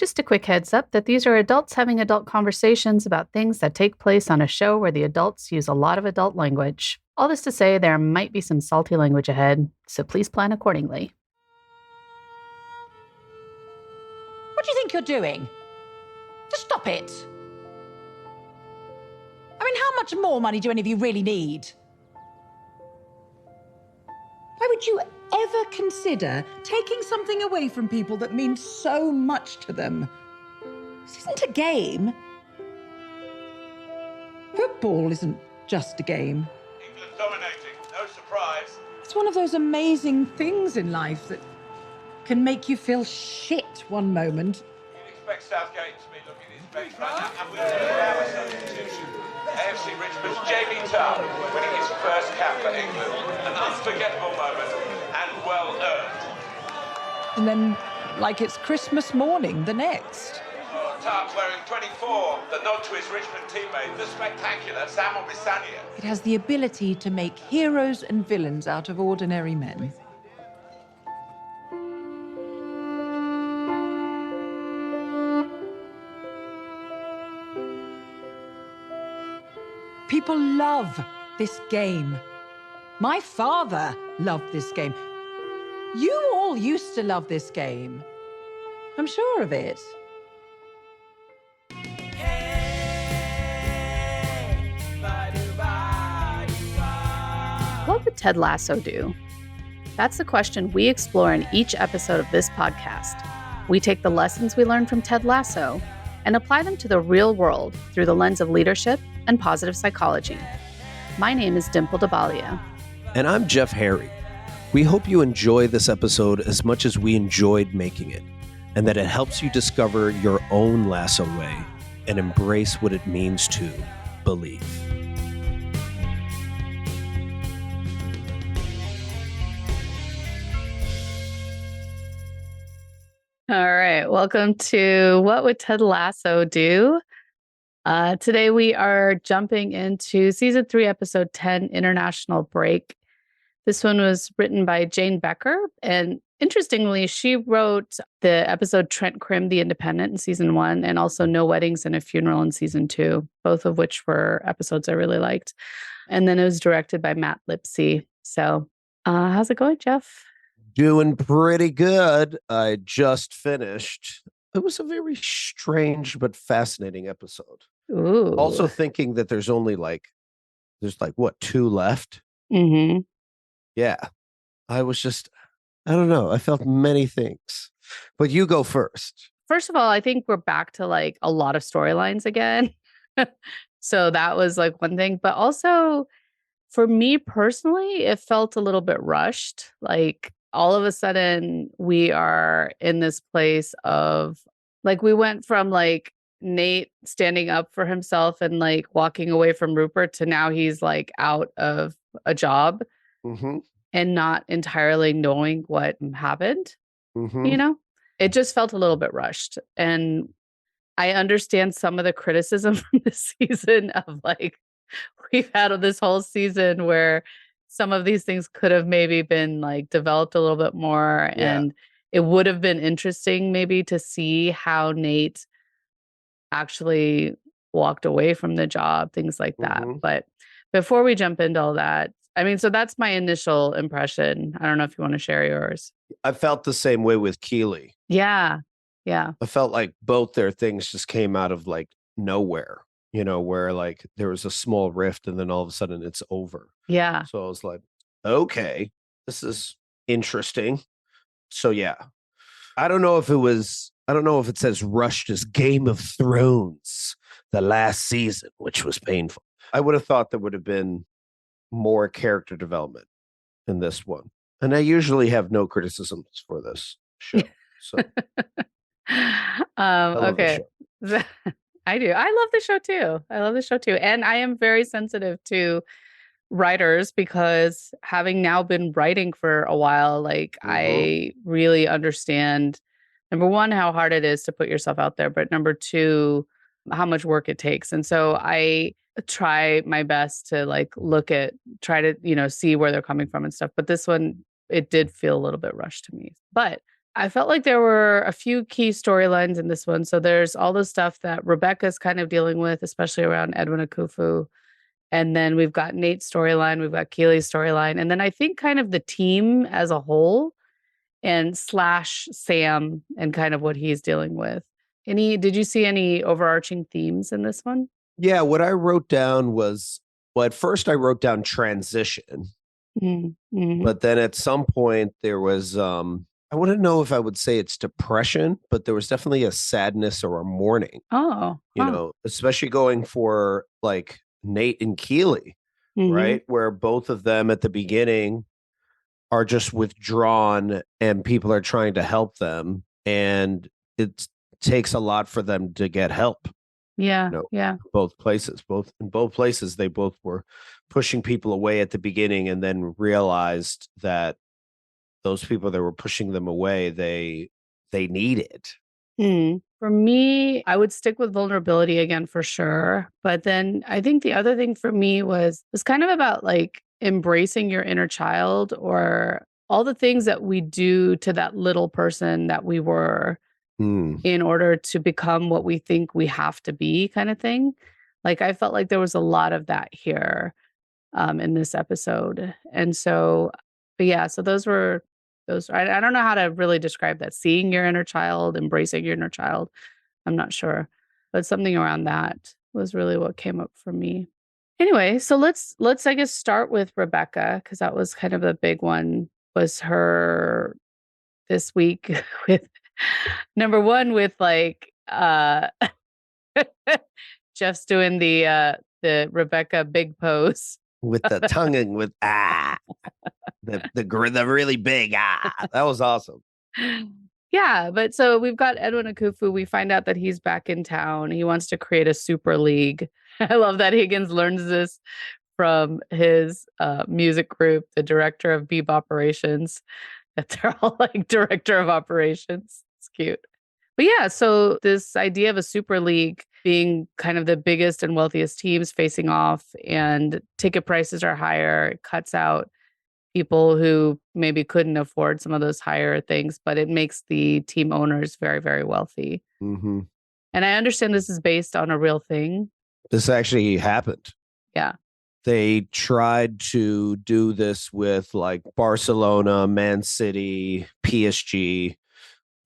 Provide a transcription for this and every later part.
Just a quick heads up that these are adults having adult conversations about things that take place on a show where the adults use a lot of adult language. All this to say there might be some salty language ahead, so please plan accordingly. What do you think you're doing? Just stop it. I mean, how much more money do any of you really need? Why would you ever consider taking something away from people that means so much to them? This isn't a game. Football isn't just a game. England dominating, no surprise. It's one of those amazing things in life that can make you feel shit one moment. You'd expect Southgate to be looking at his bench right now, and we'll allow a substitution. AFC Richmond's Jamie Tarr winning his first cap for England. An unforgettable moment and well earned. And then, like it's Christmas morning the next. Oh, Tarr wearing 24, the nod to his Richmond teammate, the spectacular Samuel Bisania. It has the ability to make heroes and villains out of ordinary men. People love this game. My father loved this game. You all used to love this game. I'm sure of it. What would Ted Lasso do? That's the question we explore in each episode of this podcast. We take the lessons we learned from Ted Lasso and apply them to the real world through the lens of leadership and positive psychology. My name is Dimple And I'm Jeff Harry. We hope you enjoy this episode as much as we enjoyed making it, and that it helps you discover your own Lasso way and embrace what it means to believe. All right, welcome to What Would Ted Lasso Do? Today we are jumping into Season 3, Episode 10, International Break. This one was written by Jane Becker, and interestingly, she wrote the episode Trent Crim, The Independent in Season 1, and also No Weddings and a Funeral in Season 2, both of which were episodes I really liked. And then it was directed by Matt Lipsey. So how's it going, Jeff? Doing pretty good. I just finished. It was a very strange but fascinating episode. Ooh. Also thinking that there's what, 2 left? Mm-hmm. Yeah. I don't know. I felt many things. But you go first. First of all, I think we're back to like a lot of storylines again. So that was like one thing. But also for me personally, it felt a little bit rushed. Like all of a sudden we are in this place of like, we went from like Nate standing up for himself and like walking away from Rupert to now he's like out of a job and not entirely knowing what happened. You know, it just felt a little bit rushed. And I understand some of the criticism from this season of like, we've had this whole season where some of these things could have maybe been like developed a little bit more. Yeah. And it would have been interesting maybe to see how Nate actually walked away from the job, things like that. But before we jump into all that, I mean, so that's my initial impression. I don't know if you want to share yours. I felt the same way with Keeley. Yeah. Yeah. I felt like both their things just came out of like nowhere, you know, where like there was a small rift and then all of a sudden it's over. Yeah. So I was like, okay, this is interesting. So yeah, I don't know if it says rushed as Game of Thrones, the last season, which was painful. I would have thought there would have been more character development in this one. And I usually have no criticisms for this show. So okay. I do. I love the show too. And I am very sensitive to writers because having now been writing for a while, like I really understand, number one, how hard it is to put yourself out there, but number two, how much work it takes. And so I try my best to like try to, see where they're coming from and stuff. But this one, it did feel a little bit rushed to me. But I felt like there were a few key storylines in this one. So there's all the stuff that Rebecca's kind of dealing with, especially around Edwin Akufu. And then we've got Nate's storyline, we've got Keely's storyline, and then I think kind of the team as a whole and slash Sam and kind of what he's dealing with. Did you see any overarching themes in this one? Yeah, what I wrote down was, well, at first I wrote down transition, Mm-hmm. but then at some point there was I wouldn't know if I would say it's depression, but there was definitely a sadness or a mourning, Oh, especially going for like Nate and Keely, Mm-hmm. right? Where both of them at the beginning are just withdrawn and people are trying to help them. And it takes a lot for them to get help. Yeah, Both places, they both were pushing people away at the beginning and then realized that those people that were pushing them away, they needed. For me, I would stick with vulnerability again for sure. But then I think the other thing for me was kind of about like embracing your inner child or all the things that we do to that little person that we were in order to become what we think we have to be, kind of thing. Like I felt like there was a lot of that here in this episode. And so, but yeah, so I don't know how to really describe that. Seeing your inner child, embracing your inner child. I'm not sure, but something around that was really what came up for me. Anyway, so let's I guess start with Rebecca because that was kind of a big one. Was her this week with number one with like Jeff's doing the Rebecca big pose with the tonguing with the really big that was awesome. Yeah, but so we've got Edwin Akufu. We find out that he's back in town. He wants to create a super league. I love that Higgins learns this from his music group, the director of Beep Operations, that they're all like director of operations. It's cute. But yeah, so this idea of a super league being kind of the biggest and wealthiest teams facing off and ticket prices are higher, it cuts out people who maybe couldn't afford some of those higher things, but it makes the team owners very, very wealthy. Mm-hmm. And I understand this is based on a real thing. This actually happened. Yeah. They tried to do this with like Barcelona, Man City, PSG.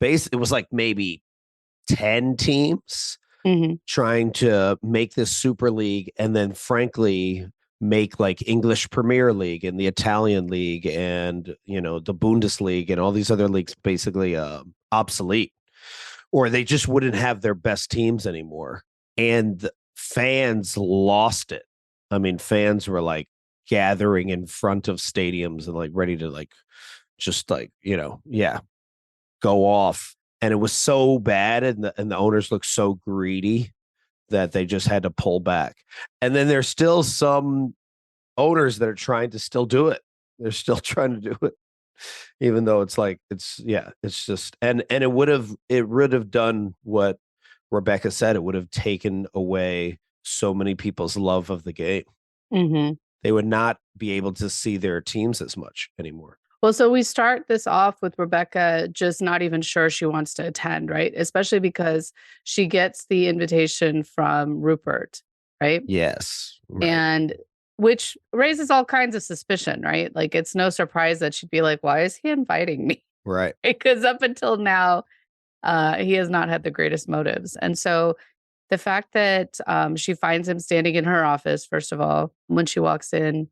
It was like maybe 10 teams trying to make this super league and then frankly make like English Premier League and the Italian League and the Bundesliga and all these other leagues basically obsolete, or they just wouldn't have their best teams anymore. And fans lost it. I mean, fans were like gathering in front of stadiums and like ready to like just like go off. And it was so bad, and the owners looked so greedy that they just had to pull back. And then there's still some owners that are trying to still do it. They're still trying to do it, even though it's like it's just and it would have done what Rebecca said. It would have taken away so many people's love of the game. They would not be able to see their teams as much anymore. Well, so we start this off with Rebecca just not even sure she wants to attend, right? Especially because she gets the invitation from Rupert, right? Yes. Right. And which raises all kinds of suspicion, right? Like it's no surprise that she'd be like, why is he inviting me? Right. Because up until now, he has not had the greatest motives. And so the fact that she finds him standing in her office, first of all, when she walks in,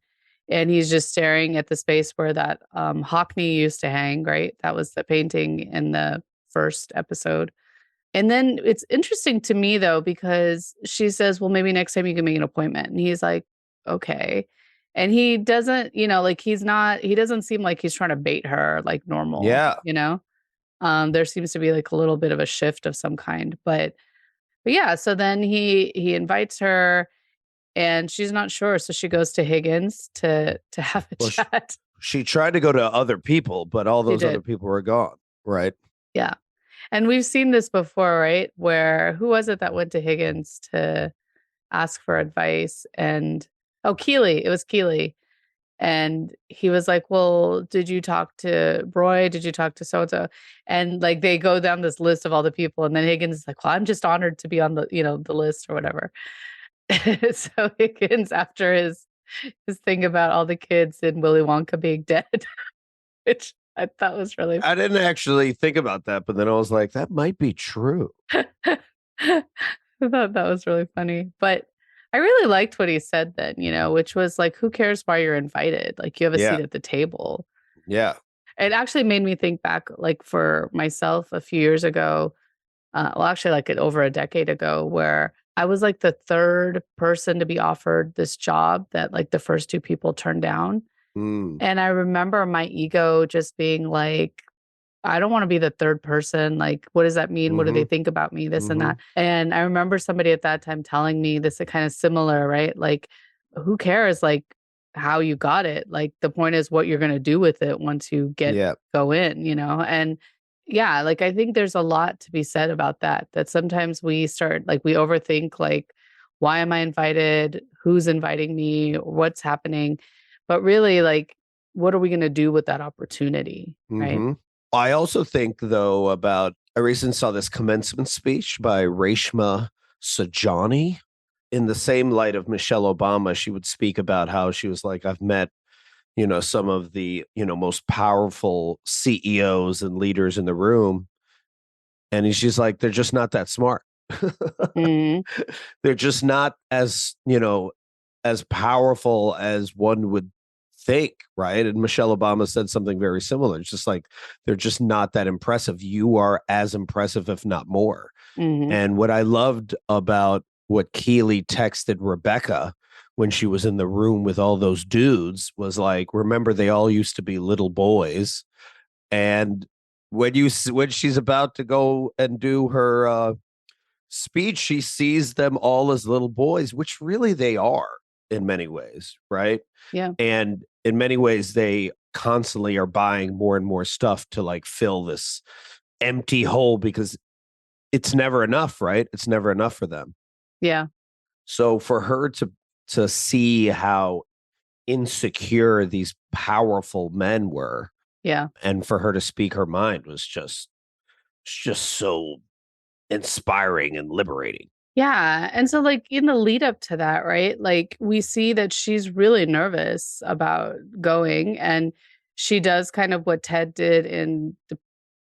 and he's just staring at the space where that Hockney used to hang, right? That was the painting in the first episode. And then it's interesting to me, though, because she says, well, maybe next time you can make an appointment. And he's like, okay. And he doesn't, like he doesn't seem like he's trying to bait her like normal. Yeah. There seems to be like a little bit of a shift of some kind. But yeah, so then he invites her. And she's not sure, so she goes to Higgins to have a chat. She tried to go to other people, but all those other people were gone, right? Yeah. And we've seen this before, right? Where who was it that went to Higgins to ask for advice? And Keely. It was Keely. And he was like, well, did you talk to Roy? Did you talk to so-and-so? And like, they go down this list of all the people. And then Higgins is like, well, I'm just honored to be on the, the list or whatever. So Higgins, after his thing about all the kids in Willy Wonka being dead, which I thought was really I didn't actually think about that, but then I was like, that might be true. I thought that was really funny. But I really liked what he said then, which was like, who cares why you're invited? Like, you have a Yeah. seat at the table. Yeah. It actually made me think back, like, for myself a few years ago, well, actually, like over a decade ago, where I was like the third person to be offered this job that like the first two people turned down. Mm. And I remember my ego just being like, I don't want to be the third person. Like, what does that mean? What do they think about me? This and that. And I remember somebody at that time telling me this is kind of similar, right? Like, who cares? Like, how you got it? Like, the point is what you're going to do with it once you go in, And yeah, like, I think there's a lot to be said about that. That sometimes we start, like, we overthink, like, why am I invited? Who's inviting me? What's happening? But really, like, what are we going to do with that opportunity? Right. I also think, though, I recently saw this commencement speech by Reshma Sajani. In the same light of Michelle Obama, she would speak about how she was like, I've met, some of the, most powerful CEOs and leaders in the room. And she's like, they're just not that smart. They're just not as, as powerful as one would think, right? And Michelle Obama said something very similar. It's just like, they're just not that impressive. You are as impressive, if not more. And what I loved about what Keely texted Rebecca when she was in the room with all those dudes was like, remember, they all used to be little boys. And when she's about to go and do her speech, she sees them all as little boys, which really they are in many ways, right? Yeah. And in many ways, they constantly are buying more and more stuff to like fill this empty hole because it's never enough, right? It's never enough for them. Yeah. So for her to see how insecure these powerful men were, yeah, and for her to speak her mind was just so inspiring and liberating. Yeah. And so, like, in the lead up to that, right? Like, we see that she's really nervous about going, and she does kind of what Ted did in the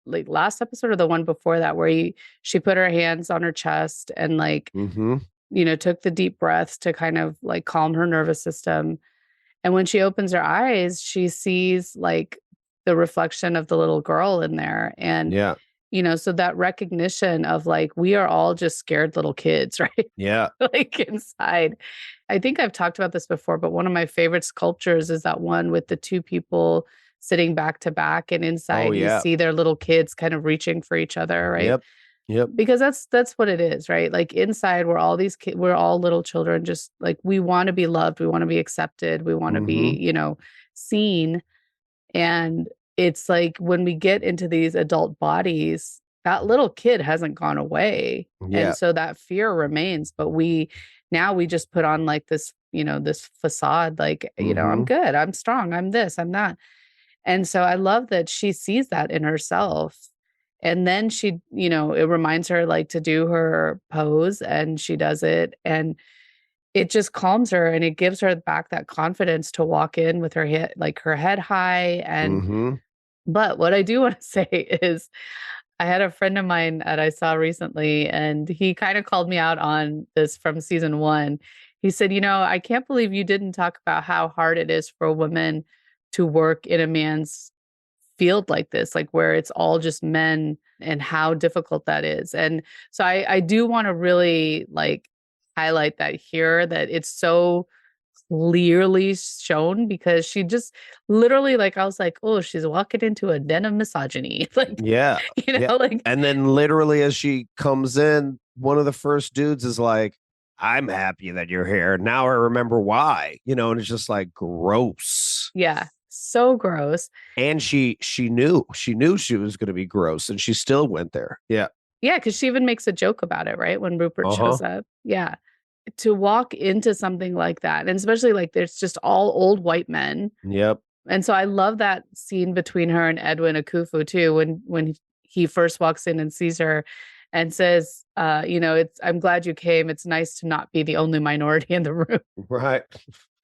like last episode or the one before that, where she put her hands on her chest and like, took the deep breaths to kind of like calm her nervous system. And when she opens her eyes, she sees like the reflection of the little girl in there. And so that recognition of like, we are all just scared little kids, right? Yeah. Like inside. I think I've talked about this before, but one of my favorite sculptures is that one with the two people sitting back to back, and inside you see their little kids kind of reaching for each other, right? Yep. Because that's what it is, right? Like inside, we're all these kids, we're all little children, just like we want to be loved, we want to be accepted, we want to be, seen. And it's like when we get into these adult bodies, that little kid hasn't gone away. And so that fear remains. But we just put on like this, this facade, like, I'm good, I'm strong, I'm this, I'm that. And so I love that she sees that in herself. And then she, it reminds her like to do her pose, and she does it. And it just calms her, and it gives her back that confidence to walk in with her head, like her head high. And but what I do want to say is I had a friend of mine that I saw recently, and he kind of called me out on this from season 1. He said, I can't believe you didn't talk about how hard it is for a woman to work in a man's field like this, like where it's all just men, and how difficult that is. And so I do want to really like highlight that here, that it's so clearly shown, because she just literally, like, I was like, oh, she's walking into a den of misogyny. Like, like, and then literally as she comes in, one of the first dudes is like, I'm happy that you're here. Now I remember why, and it's just like gross. Yeah. So gross. And she knew she was going to be gross, and she still went there. Yeah. Yeah. Cause she even makes a joke about it, right? When Rupert shows up. Yeah. to walk into something like that, and especially like there's just all old white men. Yep. And so I love that scene between her and Edwin Akufu too, when he first walks in and sees her and says, I'm glad you came. It's nice to not be the only minority in the room. Right.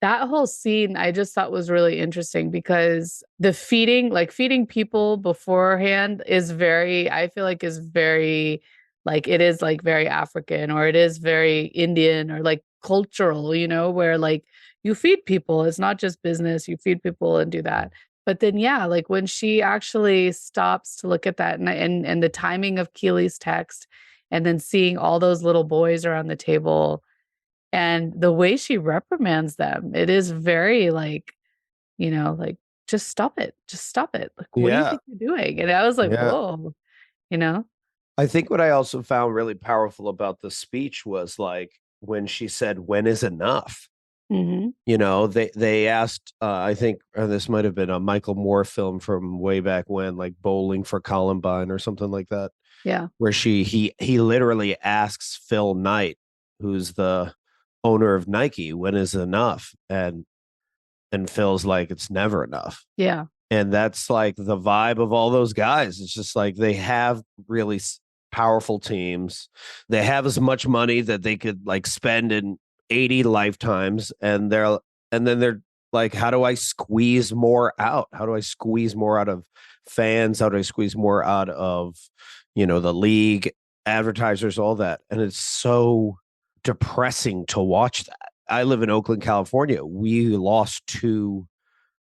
That whole scene I just thought was really interesting because the feeding people beforehand I feel like is very, like, it is like very African, or it is very Indian, or like cultural, where like you feed people. It's not just business. You feed people and do that. But then, yeah, like when she actually stops to look at that, and the timing of Keely's text, and then seeing all those little boys around the table, and the way she reprimands them, it is very like, like, just stop it. Just stop it. Like, what do you Yeah. think you're doing? And I was like, Yeah. whoa, you know? I think what I also found really powerful about the speech was like when she said, "When is enough?" Mhm. They asked, I think this might have been a Michael Moore film from way back when, like Bowling for Columbine or something like that, Yeah. where he literally asks Phil Knight, who's the owner of Nike, when is enough? And Phil's like, it's never enough. Yeah. And that's like the vibe of all those guys. It's just like they have really powerful teams. They have as much money that they could like spend in 80 lifetimes, and then they're like, how do I squeeze more out? How do I squeeze more out of fans? How do I squeeze more out of, the league, advertisers, all that? And it's so depressing to watch that. I live in Oakland, California. We lost two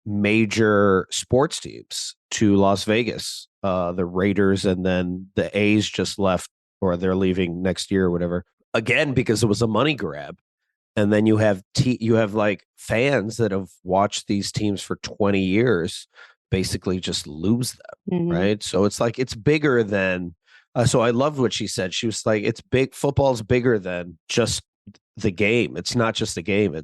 major sports teams to Las Vegas, the Raiders, and then the A's just left, or they're leaving next year or whatever, again because it was a money grab. And then you have like fans that have watched these teams for 20 years basically just lose them, Mhm. right? So it's like it's bigger than so I loved what she said. She was like, it's big, football's bigger than just the game. It's not just a game.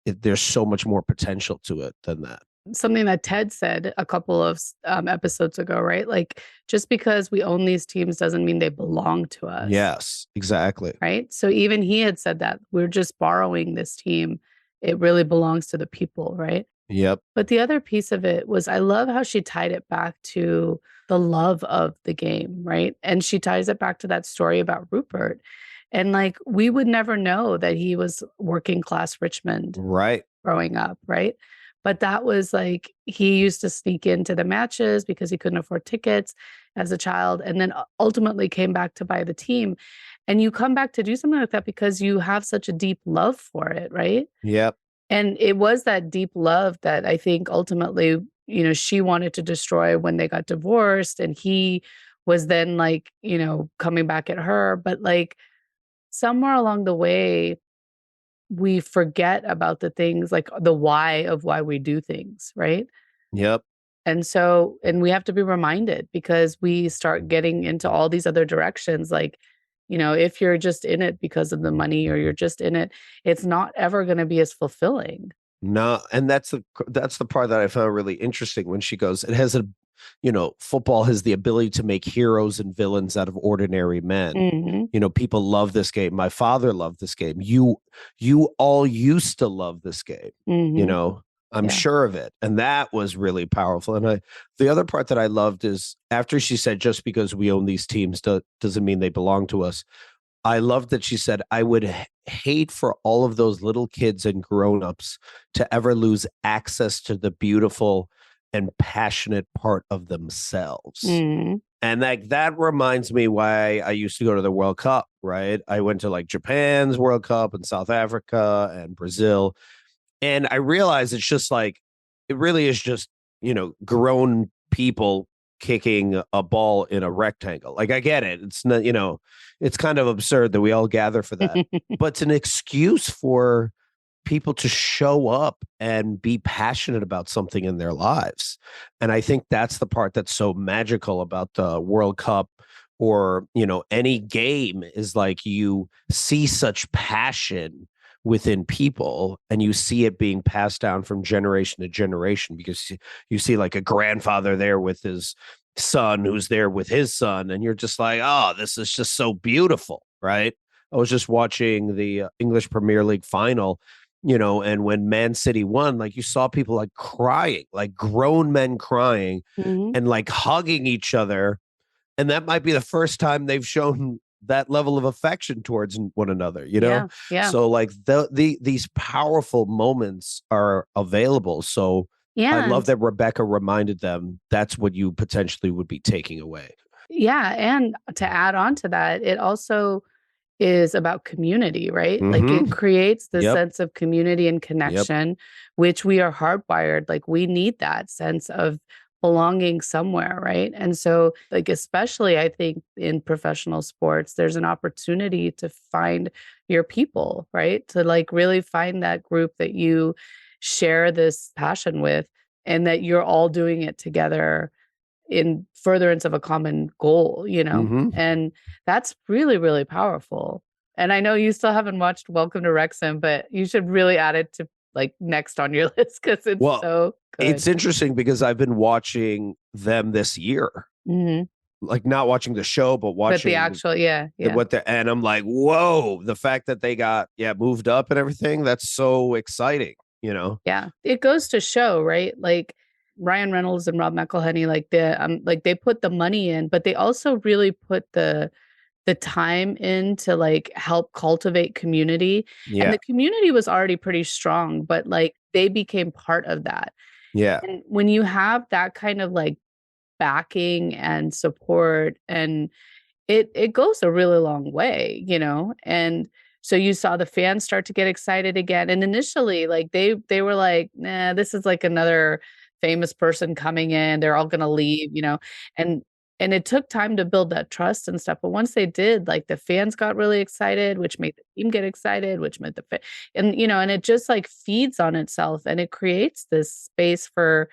There's so much more potential to it than that. Something that Ted said a couple of episodes ago, right? Like, just because we own these teams doesn't mean they belong to us. Yes, exactly. Right. So even he had said that we're just borrowing this team. It really belongs to the people. Right. Yep. But the other piece of it was, I love how she tied it back to the love of the game. Right. And she ties it back to that story about Rupert. And like, we would never know that he was working class Richmond Right. growing up. Right. But that was like, he used to sneak into the matches because he couldn't afford tickets as a child, and then ultimately came back to buy the team. And you come back to do something like that because you have such a deep love for it, right? Yep. And it was that deep love that I think ultimately, she wanted to destroy when they got divorced, and he was then like, coming back at her. But like somewhere along the way, we forget about the things, like the why of why we do things, right? Yep. And we have to be reminded, because we start getting into all these other directions. Like, if you're just in it because of the money, or you're just in it, it's not ever going to be as fulfilling. No, and that's the part that I found really interesting when she goes, it has football has the ability to make heroes and villains out of ordinary men. Mhm. People love this game. My father loved this game. You all used to love this game. Mhm. I'm Yeah. sure of it. And that was really powerful. And the other part that I loved is after she said, just because we own these teams doesn't mean they belong to us. I loved that she said, I would hate for all of those little kids and grown-ups to ever lose access to the beautiful and passionate part of themselves. Mhm. And that reminds me why I used to go to the World Cup, right? I went to like Japan's World Cup and South Africa and Brazil. And I realized it's just like, it really is just, grown people kicking a ball in a rectangle. Like, I get it. It's not, it's kind of absurd that we all gather for that, but it's an excuse for people to show up and be passionate about something in their lives. And I think that's the part that's so magical about the World Cup, or, any game, is like you see such passion within people, and you see it being passed down from generation to generation, because you see like a grandfather there with his son who's there with his son, and you're just like, oh, this is just so beautiful, right? I was just watching the English Premier League final, and when Man City won, like you saw people like crying, like grown men crying Mhm. and like hugging each other. And that might be the first time they've shown that level of affection towards one another, Yeah, yeah. So like these powerful moments are available. So I love And that Rebecca reminded them that's what you potentially would be taking away. yeah, and to add on to that, it also is about community, right? Like it Mm-hmm. creates this Yep. sense of community and Yep. connection, which we are hardwired. Like we need that sense of belonging somewhere, right? And so, like, especially I think in professional sports, there's an opportunity to find your people, right? To like really find that group that you share this passion with and that you're all doing it together in furtherance of a common goal, Mm-hmm. and that's really, really powerful. And I know you still haven't watched Welcome to Wrexham, but you should really add it to like next on your list because it's Well, so good. it's interesting because I've been watching them this year, Mhm. like not watching the show, but But the watching actual, yeah, yeah, and I'm like, whoa, the fact that they got moved up and everything, that's so exciting. yeah. It goes to show, right? Like Ryan Reynolds and Rob McElhenney, like they put the money in, but they also really put the time in to like help cultivate community. And Yeah. the community was already pretty strong, but like they became part of that. Yeah. And when you have that kind of like backing and support, and it goes a really long way, and so you saw the fans start to get excited again. And initially, like they were like, nah, this is like another famous person coming in, they're all gonna leave, and and it took time to build that trust and stuff. But once they did, like the fans got really excited, which made the team get excited, which made and it just like feeds on itself, and it creates this space for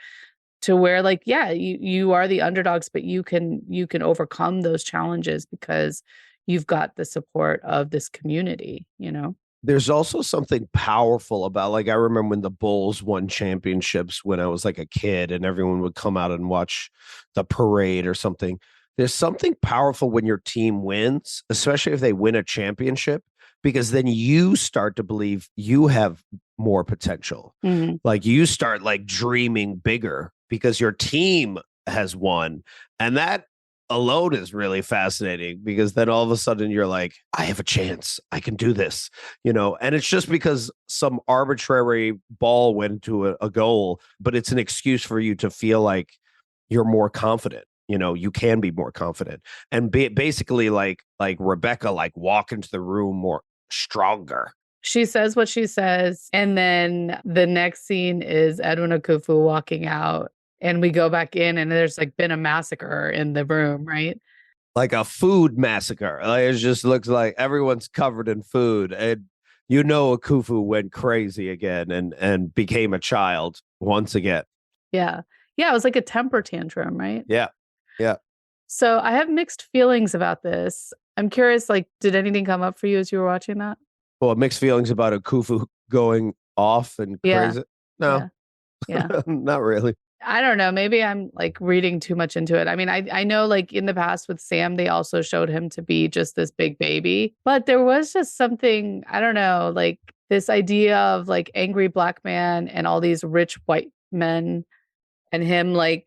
to where like, yeah, you are the underdogs, but you can overcome those challenges because you've got the support of this community. There's also something powerful about, like, I remember when the Bulls won championships when I was like a kid and everyone would come out and watch the parade or something. There's something powerful when your team wins, especially if they win a championship, because then you start to believe you have more potential. Mhm. Like you start like dreaming bigger because your team has won. And that alone is really fascinating because then all of a sudden you're like, I have a chance. I can do this. And it's just because some arbitrary ball went into a goal, but it's an excuse for you to feel like you're more confident. You can be more confident and basically like Rebecca, like walk into the room more stronger. She says what she says, and then the next scene is Edwin Akufu walking out, and we go back in, and there's, like, been a massacre in the room, right? Like a food massacre. Like, it just looks like everyone's covered in food. And Akufu went crazy again and became a child once again. Yeah. Yeah, it was like a temper tantrum, right? Yeah. Yeah. So, I have mixed feelings about this. I'm curious, like, did anything come up for you as you were watching that? Well, mixed feelings about Akufu going off and Yeah, crazy. No, yeah, yeah. not really. I don't know, maybe I'm, like, reading too much into it. I mean, I know, like, in the past with Sam, they also showed him to be just this big baby, but there was just something, I don't know, like, this idea of, like, angry black man and all these rich white men and him, like,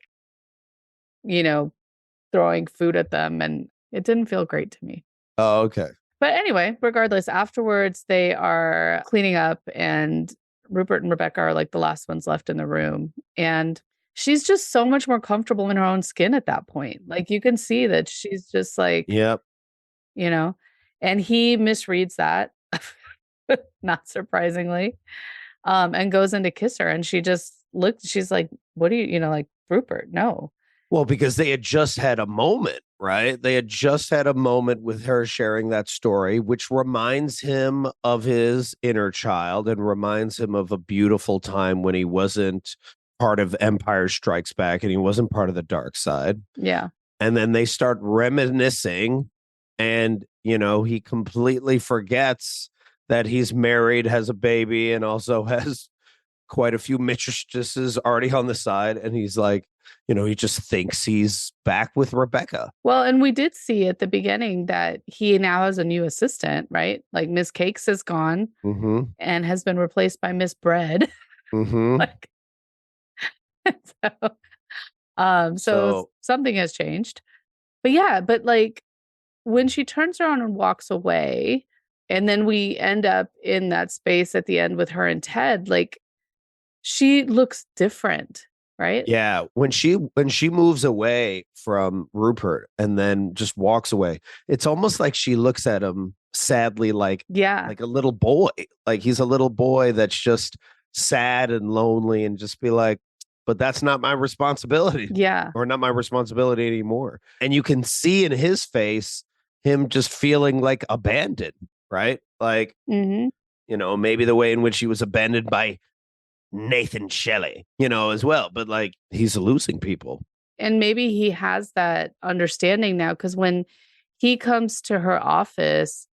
you know, throwing food at them, and it didn't feel great to me. Oh, okay. But anyway, regardless, afterwards, they are cleaning up, and Rupert and Rebecca are, like, the last ones left in the room, and she's just so much more comfortable in her own skin at that point. Like, you can see that she's just, like, Yep. you know? And he misreads that, not surprisingly, and goes in to kiss her, and she just looks she's like, "What do you" like, "Rupert, no." Well, because they had just had a moment, right? They had just had a moment with her sharing that story, which reminds him of his inner child and reminds him of a beautiful time when he wasn't part of Empire Strikes Back and he wasn't part of the dark side. Yeah. And then they start reminiscing, and, he completely forgets that he's married, has a baby, and also has quite a few mistresses already on the side. And he's like, he just thinks he's back with Rebecca. Well, and we did see at the beginning that he now has a new assistant, right? Like Miss Cakes is gone and has been replaced by Miss Bread. Like, so, so something has changed. But yeah, but like when she turns around and walks away, and then we end up in that space at the end with her and Ted, like she looks different, right? Yeah, when she moves away from Rupert and then just walks away, it's almost like she looks at him sadly, like a little boy, like he's a little boy that's just sad and lonely, and just be like, but that's not my responsibility. Yeah. Or not my responsibility anymore. And you can see in his face him just feeling like abandoned, right? Like, maybe the way in which he was abandoned by Nathan Shelley, as well. But like, he's losing people. And maybe he has that understanding now, because when he comes to her office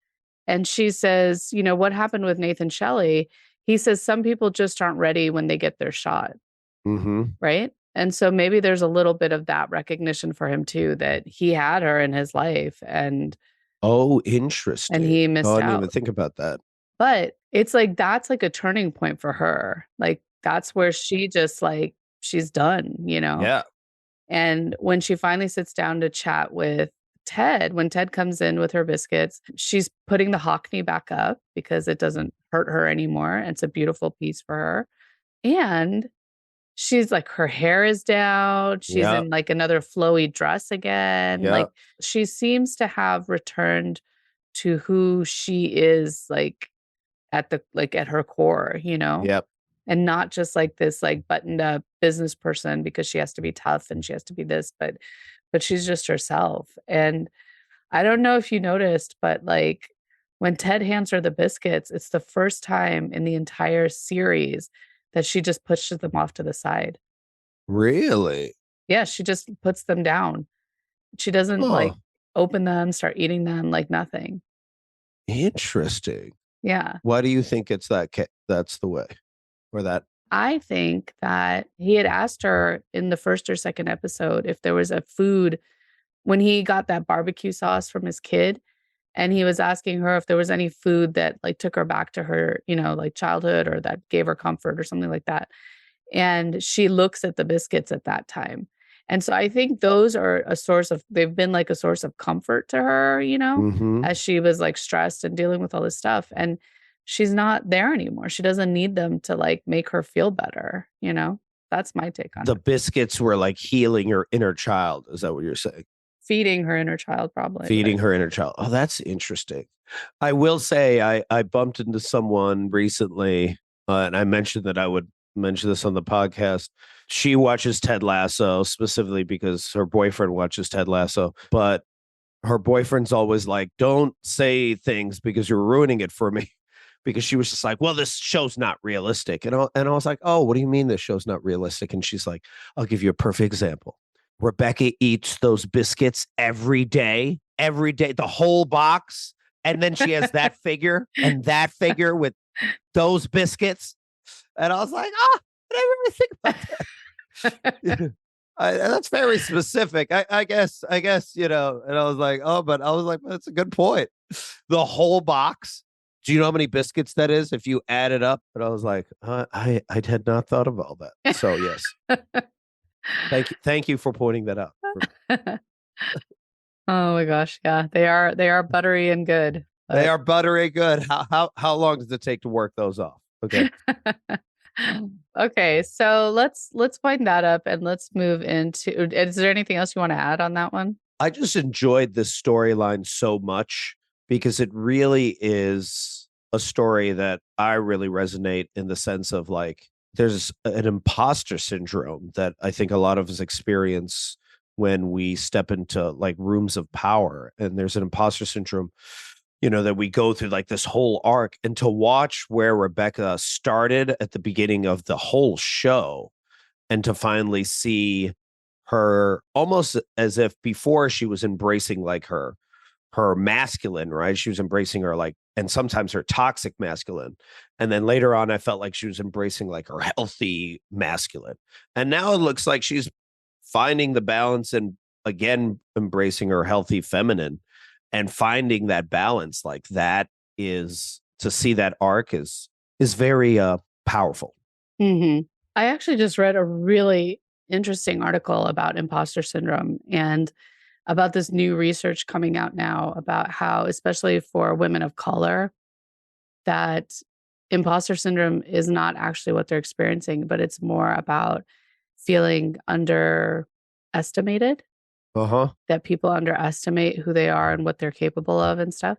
and she says, what happened with Nathan Shelley? He says, some people just aren't ready when they get their shot. Right. And so maybe there's a little bit of that recognition for him too, that he had her in his life and interesting. And he missed out. I didn't even think about that. But it's like that's like a turning point for her. Like that's where she just like she's done, Yeah. And when she finally sits down to chat with Ted, when Ted comes in with her biscuits, she's putting the Hockney back up because it doesn't hurt her anymore. It's a beautiful piece for her. And she's like, her hair is down. She's in like another flowy dress again. Like she seems to have returned to who she is, like at her core, Yep. And not just like this like buttoned up business person because she has to be tough and she has to be this, but she's just herself. And I don't know if you noticed, but like when Ted hands her the biscuits, it's the first time in the entire series that she just pushes them off to the side. Really? Yeah, she just puts them down. She doesn't like open them, start eating them, like nothing. Interesting. Yeah. Why do you think it's that's the way? Or that? I think that he had asked her in the first or second episode if there was a food when he got that barbecue sauce from his kid. And he was asking her if there was any food that like took her back to her, like childhood or that gave her comfort or something like that. And she looks at the biscuits at that time. And so I think those are they've been like a source of comfort to her, as she was like stressed and dealing with all this stuff. And she's not there anymore. She doesn't need them to like make her feel better. That's my take on it. The biscuits were like healing her inner child. Is that what you're saying? Feeding her inner child, probably. Feeding her inner child. Oh, that's interesting. I will say I bumped into someone recently, and I mentioned that I would mention this on the podcast. She watches Ted Lasso specifically because her boyfriend watches Ted Lasso, but her boyfriend's always like, don't say things because you're ruining it for me. Because she was just like, well, this show's not realistic. And I was like, oh, what do you mean this show's not realistic? And she's like, I'll give you a perfect example. Rebecca eats those biscuits every day, the whole box. And then she has that figure and that figure with those biscuits. And I was like, I didn't really think about that. That's very specific. I guess, and I was like, that's a good point. The whole box. Do you know how many biscuits that is if you add it up? And I was like, I had not thought of all that. So yes. Thank you for pointing that out. Oh my gosh. Yeah. They are buttery and good. They are buttery good. How long does it take to work those off? Okay. Okay. So let's wind that up and let's move into, is there anything else you want to add on that one? I just enjoyed this storyline so much because it really is a story that I really resonate in the sense of like, there's an imposter syndrome that I think a lot of us experience when we step into like rooms of power. And there's an imposter syndrome, that we go through like this whole arc, and to watch where Rebecca started at the beginning of the whole show and to finally see her almost as if before she was embracing like her masculine, right? She was embracing her like, and sometimes her toxic masculine. And then later on, I felt like she was embracing like her healthy masculine. And now it looks like she's finding the balance and again embracing her healthy feminine and finding that balance, like that is to see that arc is very powerful. Mm-hmm. I actually just read a really interesting article about imposter syndrome and about this new research coming out now about how, especially for women of color, that imposter syndrome is not actually what they're experiencing, but it's more about feeling underestimated, Uh-huh. that people underestimate who they are and what they're capable of and stuff.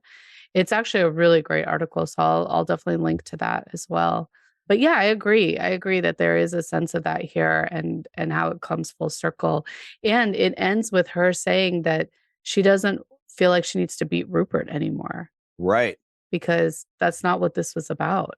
It's actually a really great article, so I'll definitely link to that as well. But yeah, I agree. I agree that there is a sense of that here and how it comes full circle. And it ends with her saying that she doesn't feel like she needs to beat Rupert anymore Right. because that's not what this was about.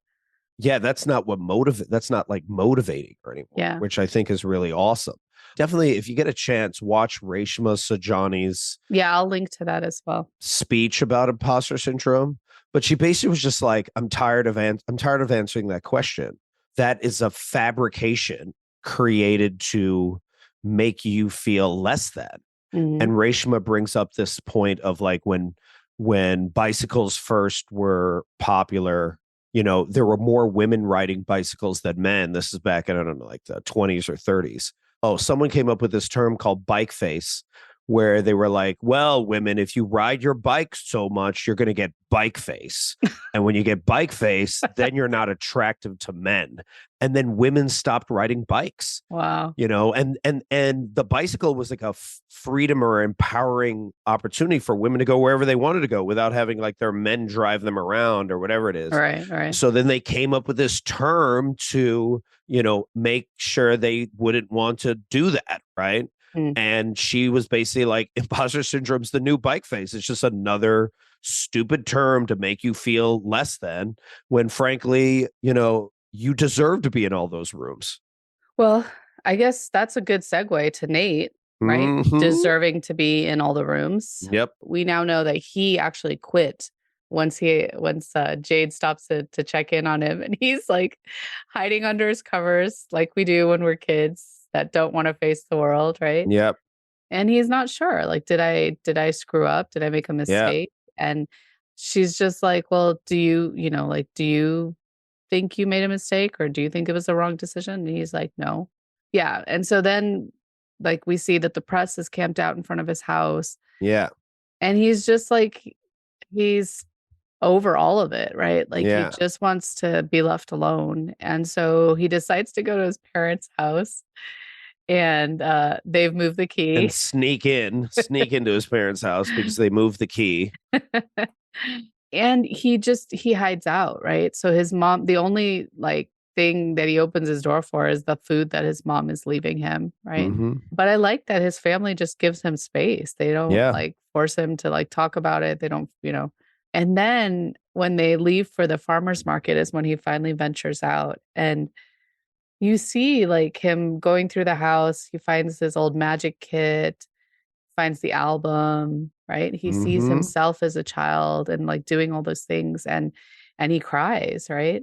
Yeah, that's not like motivating her anymore, Yeah. which I think is really awesome. Definitely, if you get a chance, watch Reshma Saujani's Yeah, I'll link to that as well. speech about imposter syndrome. But she basically was just like, I'm tired of answering that question. That is a fabrication created to make you feel less than. Mhm. And Reshma brings up this point of like when bicycles first were popular, there were more women riding bicycles than men. This is back in, I don't know, like the 20s or 30s. Oh, someone came up with this term called bike face, where they were like, well, women, if you ride your bike so much, you're going to get bike face. And when you get bike face, then you're not attractive to men. And then women stopped riding bikes. Wow. And the bicycle was like a freedom or empowering opportunity for women to go wherever they wanted to go without having like their men drive them around or whatever it is. Right. So then they came up with this term to, make sure they wouldn't want to do that, right? Mm. And she was basically like, imposter syndrome's the new bike face. It's just another stupid term to make you feel less than, when frankly, you deserve to be in all those rooms. Well, I guess that's a good segue to Nate, right? Mhm. Deserving to be in all the rooms. Yep. We now know that he actually quit once Jade stops to check in on him, and he's like hiding under his covers like we do when we're kids that don't want to face the world, right? Yep. And he's not sure. Like, did I screw up? Did I make a Yeah. mistake? And she's just like, well, do you think you made a mistake, or do you think it was the wrong decision? And he's like, no. Yeah. And so then like we see that the press is camped out in front of his house, Yeah. and he's just like, he's over all of it, right? Like Yeah. he just wants to be left alone. And so he decides to go to his parents' house, and they've moved the key. And sneak into his parents' house because they moved the key. And he hides out, right? So his mom, the only like thing that he opens his door for is the food that his mom is leaving him, right? Mhm. But I like that his family just gives him space. They don't Yeah. like force him to like talk about it. They don't, And then when they leave for the farmer's market is when he finally ventures out, and you see like him going through the house. He finds his old magic kit, finds the album, right? He sees Mhm. himself as a child and like doing all those things, and he cries, right?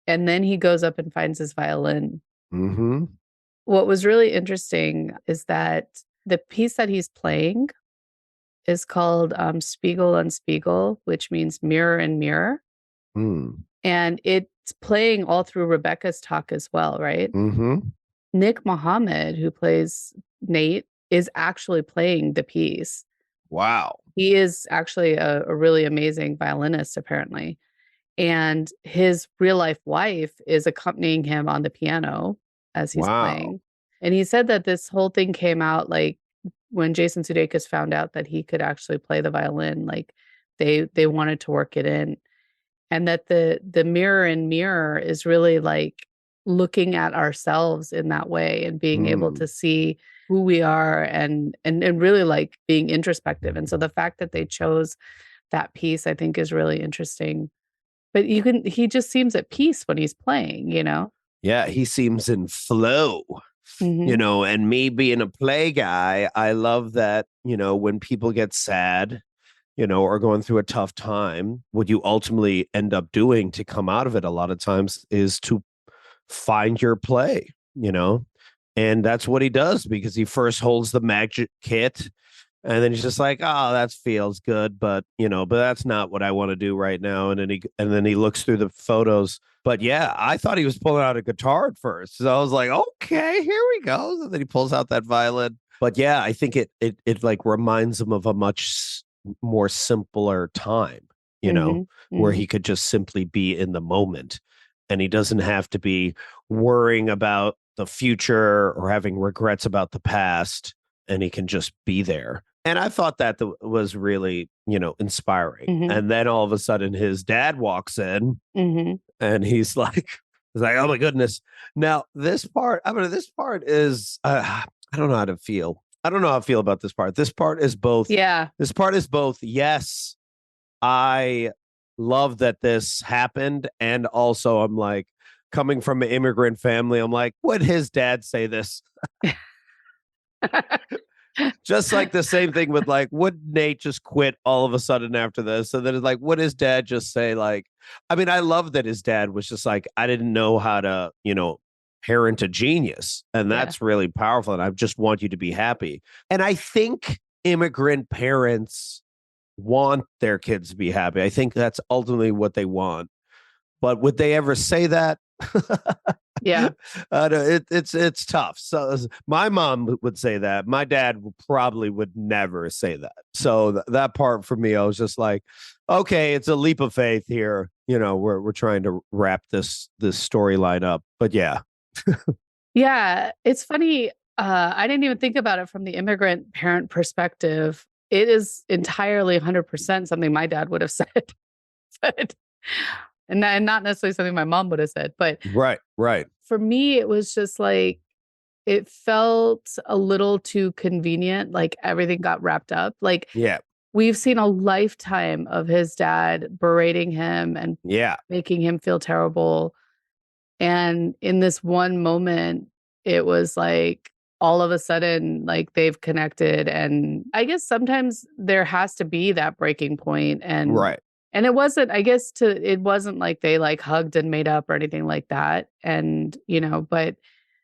And then he goes up and finds his violin. Mhm. What was really interesting is that the piece that he's playing is called Spiegel and Spiegel, which means mirror and mirror. Mm. And it's playing all through Rebecca's talk as well, right? Mhm. Nick Mohammed, who plays Nate, is actually playing the piece. Wow. He is actually a really amazing violinist, apparently. And his real life wife is accompanying him on the piano as he's Wow. playing. And he said that this whole thing came out like when Jason Sudeikis found out that he could actually play the violin, like they wanted to work it in. And that the mirror and mirror is really like looking at ourselves in that way and being able to see who we are and really like being introspective. And so the fact that they chose that piece, I think, is really interesting. But he just seems at peace when he's playing. Yeah, he seems in flow. Mhm. And me being a play guy, I love that, when people get sad, or going through a tough time, what you ultimately end up doing to come out of it a lot of times is to find your play, And that's what he does, because he first holds the magic kit and then he's just like, oh, that feels good, but but that's not what I want to do right now. And then he looks through the photos. But yeah, I thought he was pulling out a guitar at first. So I was like, okay, here we go. And then he pulls out that violin. But yeah, I think it like reminds him of a much more simpler time, Mhm, where mhm, he could just simply be in the moment, and he doesn't have to be worrying about the future or having regrets about the past, and he can just be there. And I thought that was really, inspiring. mhm, And then all of a sudden his dad walks in mhm. and he's like, oh my goodness. Now this part is, I don't know how to feel. I don't know how I feel about this part. Yeah. This part is both. Yes, I love that this happened. And also I'm like, coming from an immigrant family, I'm like, would his dad say this? Just like the same thing with like, would Nate just quit all of a sudden after this? And then it's like, would his dad just say, like, I mean, I love that his dad was just like, I didn't know how to, parent a genius. And Yeah. that's really powerful. And I just want you to be happy. And I think immigrant parents want their kids to be happy. I think that's ultimately what they want. But would they ever say that? Yeah. It's tough. So my mom would say that. My dad probably would never say that. So that part for me, I was just like, okay, it's a leap of faith here. We're trying to wrap this storyline up. But yeah, Yeah, it's funny, I didn't even think about it from the immigrant parent perspective. It is entirely 100% something my dad would have said, but and not necessarily something my mom would have said, but right, right, for me, it was just like it felt a little too convenient, like everything got wrapped up. Like yeah, we've seen a lifetime of his dad berating him and yeah, making him feel terrible. And in this one moment, it was like all of a sudden, like they've connected. And I guess sometimes there has to be that breaking point. right, And it wasn't, I guess it wasn't like they like hugged and made up or anything like that. And, but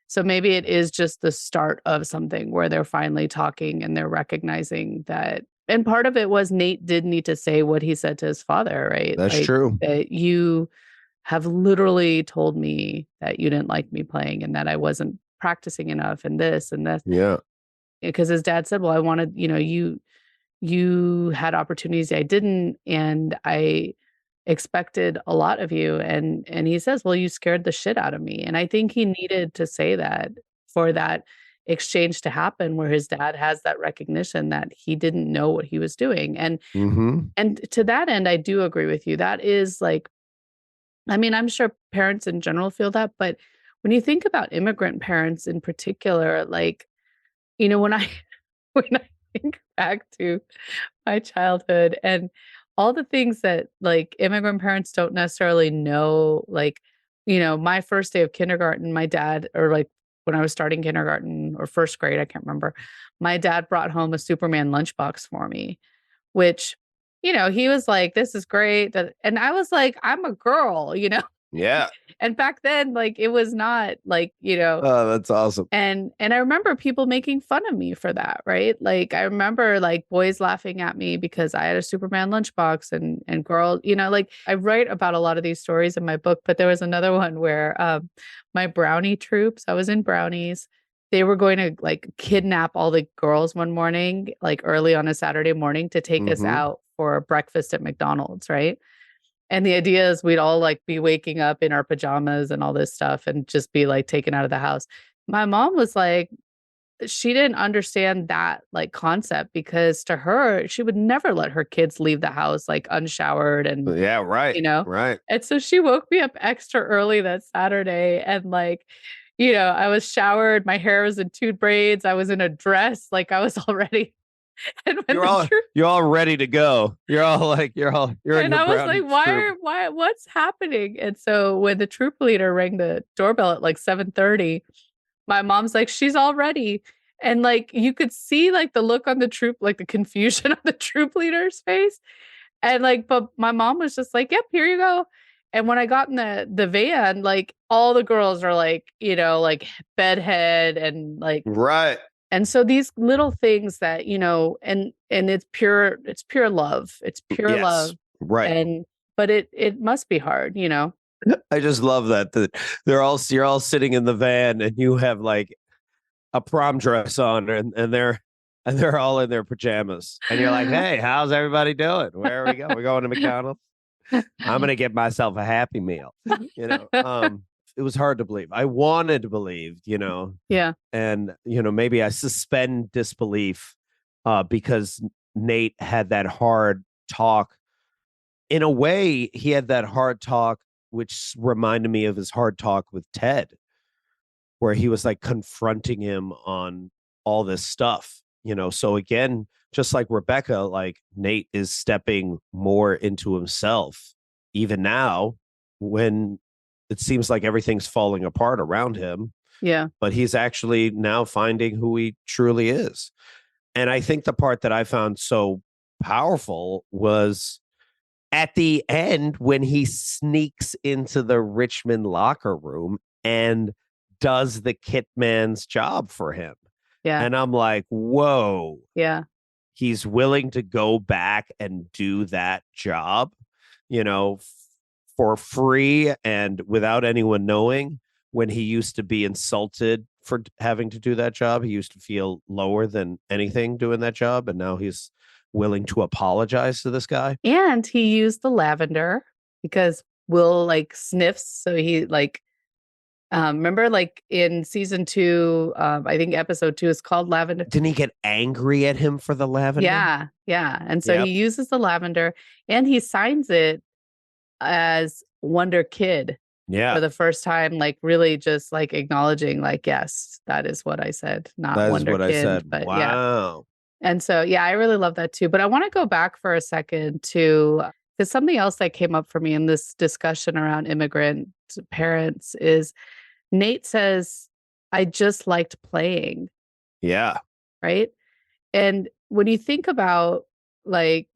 so maybe it is just the start of something where they're finally talking and they're recognizing that. And part of it was Nate did need to say what he said to his father, right? that's Like true. that you have literally told me that you didn't like me playing and that I wasn't practicing enough and this and this. Yeah, Because his dad said, well, I wanted, you had opportunities I didn't, and I expected a lot of you. And he says, well, you scared the shit out of me. And I think he needed to say that for that exchange to happen where his dad has that recognition that he didn't know what he was doing. mm-hmm. And to that end, I do agree with you. That is like, I mean, I'm sure parents in general feel that, but when you think about immigrant parents in particular, like, when I when I think back to my childhood and all the things that like immigrant parents don't necessarily know, like, my first day of kindergarten, my dad, or like when I was starting kindergarten or first grade, I can't remember, my dad brought home a Superman lunchbox for me, which, he was like, this is great. And I was like, I'm a girl. Yeah. And back then, like, it was not like, Oh, that's awesome. and I remember people making fun of me for that, right? Like, I remember, like, boys laughing at me because I had a Superman lunchbox and girl, like, I write about a lot of these stories in my book, but there was another one where, my brownie troops, I was in brownies, they were going to, like, kidnap all the girls one morning, like, early on a Saturday morning to take us Mm-hmm. out for breakfast at McDonald's, right? And the idea is we'd all like be waking up in our pajamas and all this stuff and just be like taken out of the house. My mom was like, she didn't understand that like concept because to her, she would never let her kids leave the house like unshowered and, Yeah, right, you know, right. and so she woke me up extra early that Saturday and like, I was showered, my hair was in two braids, I was in a dress, like I was already and when the truth You're all ready to go. You're in and your I was brownie like, troop. what's happening? And so when the troop leader rang the doorbell at like 7:30, my mom's like, she's all ready. And like you could see like the look on the troop, like the confusion on the troop leader's face. And like, but my mom was just like, yep, here you go. And when I got in the van, like all the girls are like, you know, like bedhead and like, Right. and so these little things that, you know, and it's pure love. It's pure Yes. love. Right. And but it must be hard, you know. I just love that you're all sitting in the van and you have like a prom dress on and they're all in their pajamas and you're like, hey, how's everybody doing? Where are we going? We're going to McDonald's. I'm gonna get myself a Happy Meal. It was hard to believe. I wanted to believe, Yeah. and maybe I suspend disbelief because Nate had that hard talk. In a way, he had that hard talk, which reminded me of his hard talk with Ted, where he was like confronting him on all this stuff. So again, just like Rebecca, like Nate is stepping more into himself even now when it seems like everything's falling apart around him. Yeah. But he's actually now finding who he truly is. And I think the part that I found so powerful was at the end when he sneaks into the Richmond locker room and does the kit man's job for him. Yeah. And I'm like, whoa. Yeah. He's willing to go back and do that job, for free and without anyone knowing. When he used to be insulted for having to do that job, he used to feel lower than anything doing that job. And now he's willing to apologize to this guy. And he used the lavender because Will like sniffs. So he like, remember like in season 2, I think episode 2 is called Lavender. Didn't he get angry at him for the lavender? Yeah. Yeah. And so he uses the lavender and he signs it as Wonder Kid. Yeah. For the first time, like really just like acknowledging like, yes, that is what I said, not That is Wonder what Kid. I said. But wow. Yeah. And so, yeah, I really love that too. But I want to go back for a second to something else that came up for me in this discussion around immigrant parents is Nate says, I just liked playing. Yeah. Right. And when you think about like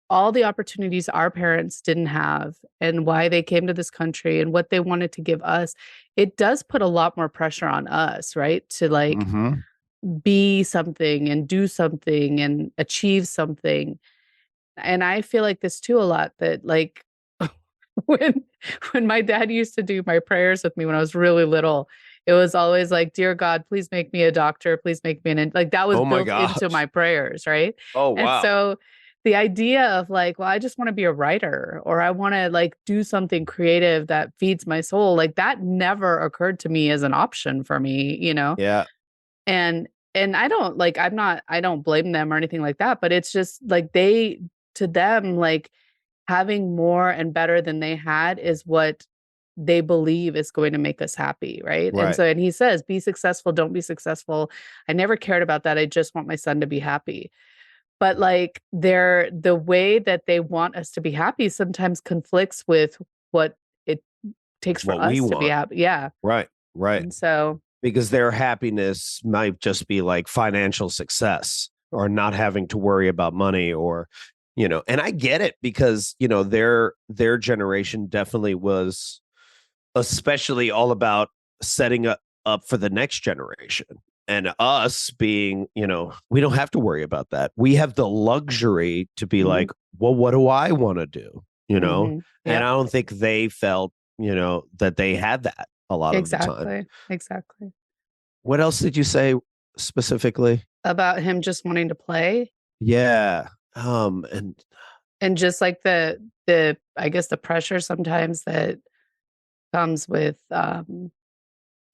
all the opportunities our parents didn't have and why they came to this country and what they wanted to give us, it does put a lot more pressure on us, right? To like be something and do something and achieve something. And I feel like this too a lot that like when my dad used to do my prayers with me when I was really little, it was always like, dear God, please make me a doctor. Please make me like that was built into my prayers. Right. Oh, wow. And so the idea of like, well, I just want to be a writer or I want to like do something creative that feeds my soul. Like that never occurred to me as an option for me, Yeah. And I don't like, I don't blame them or anything like that, but it's just like to them, like having more and better than they had is what they believe is going to make us happy. Right. And he says, be successful, don't be successful. I never cared about that. I just want my son to be happy. But like the way that they want us to be happy sometimes conflicts with what it takes for us to be happy. Yeah. Right. And so because their happiness might just be like financial success or not having to worry about money or, and I get it because, their generation definitely was especially all about setting up for the next generation. And us being, we don't have to worry about that. We have the luxury to be like, well, what do I want to do? And I don't think they felt, that they had that a lot of the time. Exactly. What else did you say specifically? About him just wanting to play? Yeah. And just like the I guess the pressure sometimes that comes with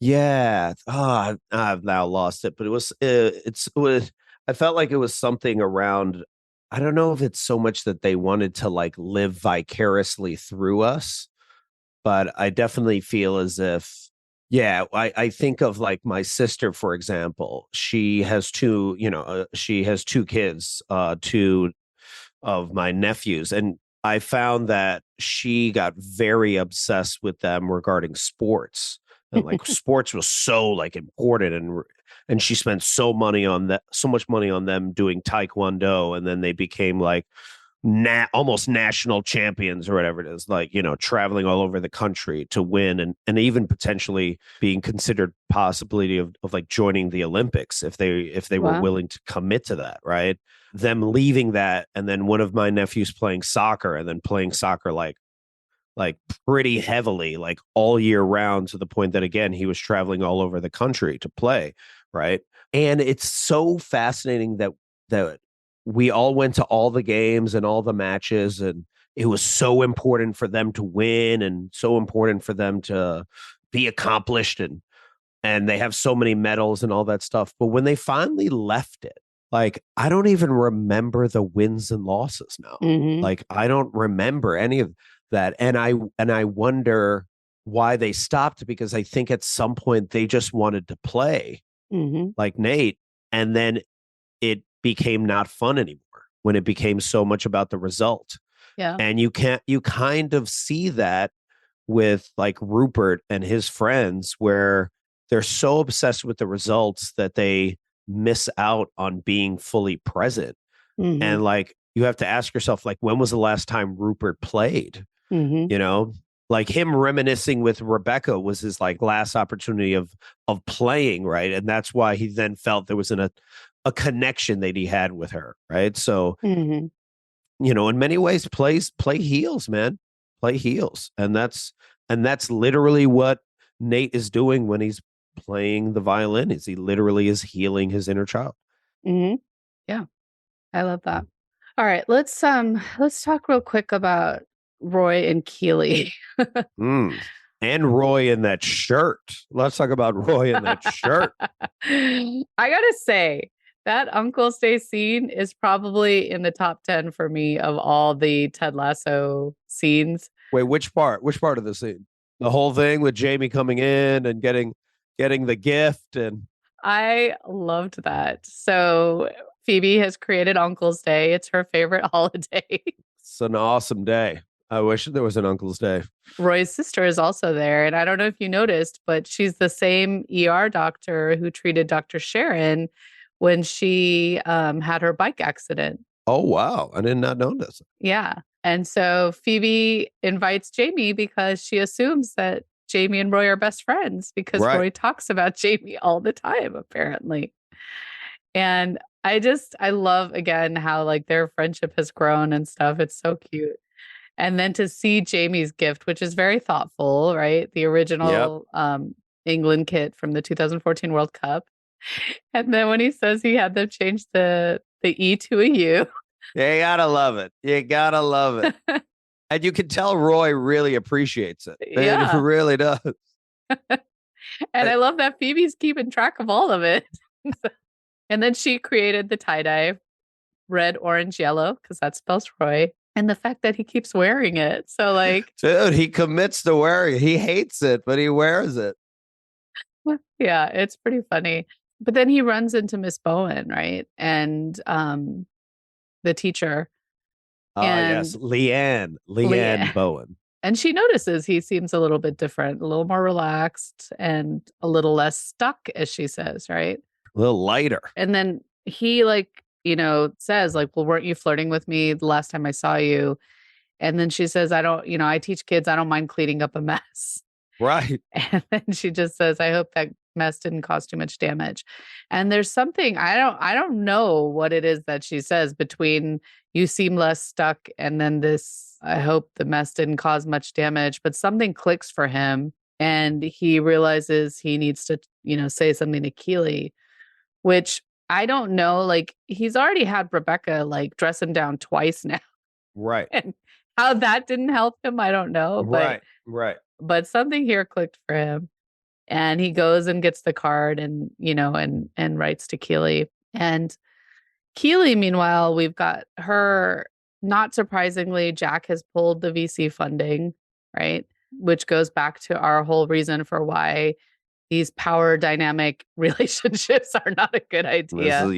yeah. Oh, I've now lost it, but it was I felt like it was something around, I don't know if it's so much that they wanted to like live vicariously through us, but I definitely feel as if, yeah, I think of like my sister, for example. She has two kids, two of my nephews. And I found that she got very obsessed with them regarding sports. And like sports was so like important, and she spent so much money on them doing taekwondo, and then they became like almost national champions or whatever it is, like, traveling all over the country to win and even potentially being considered possibility of like joining the Olympics if they were Wow. willing to commit to that, right? Them leaving that, and then one of my nephews playing soccer, and then playing soccer like pretty heavily, like all year round, to the point that again he was traveling all over the country to play, right? And it's so fascinating that we all went to all the games and all the matches, and it was so important for them to win and so important for them to be accomplished, and they have so many medals and all that stuff. But when they finally left it, like, I don't even remember the wins and losses now. Mm-hmm. Like, I don't remember any of that. And I wonder why they stopped, because I think at some point they just wanted to play Mm-hmm. like Nate. And then it became not fun anymore when it became so much about the result. Yeah. And you kind of see that with like Rupert and his friends, where they're so obsessed with the results that they miss out on being fully present. Mm-hmm. And like, you have to ask yourself, like, when was the last time Rupert played? Mm-hmm. Like him reminiscing with Rebecca was his like last opportunity of playing, right? And that's why he then felt there was a connection that he had with her, right? So, Mm-hmm. in many ways, play heals, man. Play heals. And that's literally what Nate is doing when he's playing the violin. Is he literally is healing his inner child. Mm-hmm. Yeah. I love that. All right, let's talk real quick about Roy and Keely. Mm. And Roy in that shirt. Let's talk about Roy in that shirt. I gotta say, that Uncle's Day scene is probably in the top 10 for me of all the Ted Lasso scenes. Wait, which part? Which part of the scene? The whole thing with Jamie coming in and getting the gift, and I loved that. So Phoebe has created Uncle's Day. It's her favorite holiday. it's an awesome day. I wish there was an Uncle's Day. Roy's sister is also there. And I don't know if you noticed, but she's the same ER doctor who treated Dr. Sharon when she had her bike accident. Oh, wow. I did not know this. Yeah. And so Phoebe invites Jamie because she assumes that Jamie and Roy are best friends because Right. Roy talks about Jamie all the time, apparently. And I love again how like their friendship has grown and stuff. It's so cute. And then to see Jamie's gift, which is very thoughtful, right? The original England kit from the 2014 World Cup. And then when he says he had them change the E to a U. You gotta love it. You gotta love it. And you can tell Roy really appreciates it. Yeah. It really does. And I love that Phoebe's keeping track of all of it. And then she created the tie-dye, red, orange, yellow, because that spells Roy. And the fact that he keeps wearing it. So like, dude, he commits to wearing it. He hates it, but he wears it. Yeah, it's pretty funny. But then he runs into Miss Bowen, right? And the teacher. Yes, Leanne Bowen. And she notices he seems a little bit different, a little more relaxed and a little less stuck, as she says, right? A little lighter. And then he says like, well, weren't you flirting with me the last time I saw you? And then she says, I teach kids, I don't mind cleaning up a mess. Right. And then she just says, I hope that mess didn't cause too much damage. And there's something, I don't know what it is that she says between you seem less stuck and then this, I hope the mess didn't cause much damage, but something clicks for him and he realizes he needs to, say something to Keely, which I don't know. Like he's already had Rebecca like dress him down twice now. Right. And how that didn't help him, I don't know. But, right. But something here clicked for him. And he goes and gets the card and, and writes to Keely. And Keely, meanwhile, we've got her, not surprisingly, Jack has pulled the VC funding, right? Which goes back to our whole reason for why these power dynamic relationships are not a good idea.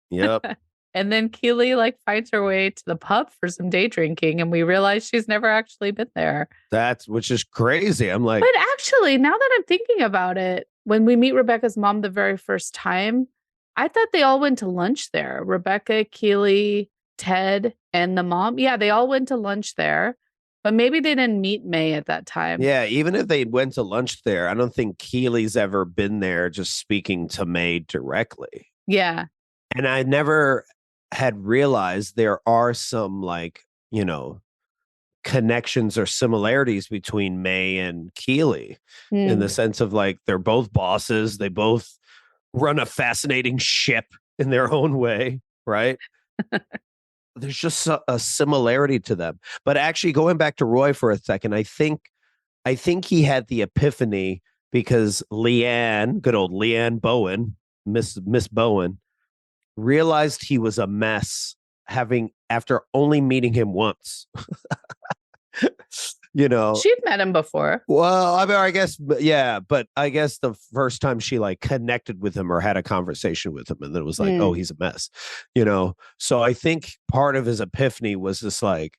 Yep. And then Keely finds her way to the pub for some day drinking, and we realize she's never actually been there. Which is crazy. I'm like, but actually, now that I'm thinking about it, when we meet Rebecca's mom the very first time, I thought they all went to lunch there. Rebecca, Keely, Ted, And the mom, yeah, they all went to lunch there, but maybe they didn't meet May at that time. Yeah, even if they went to lunch there, I don't think Keely's ever been there just speaking to May directly. Yeah. And I never had realized there are some connections or similarities between May and Keely in the sense of like they're both bosses, they both run a fascinating ship in their own way, right? There's just a similarity to them. But actually, going back to Roy for a second, I think he had the epiphany because Leanne, good old Leanne Bowen, Miss Bowen, realized he was a mess after only meeting him once. She'd met him before. Well, I mean, I guess, yeah, but I guess the first time she like connected with him or had a conversation with him, and then it was like, oh, he's a mess, So I think part of his epiphany was just like,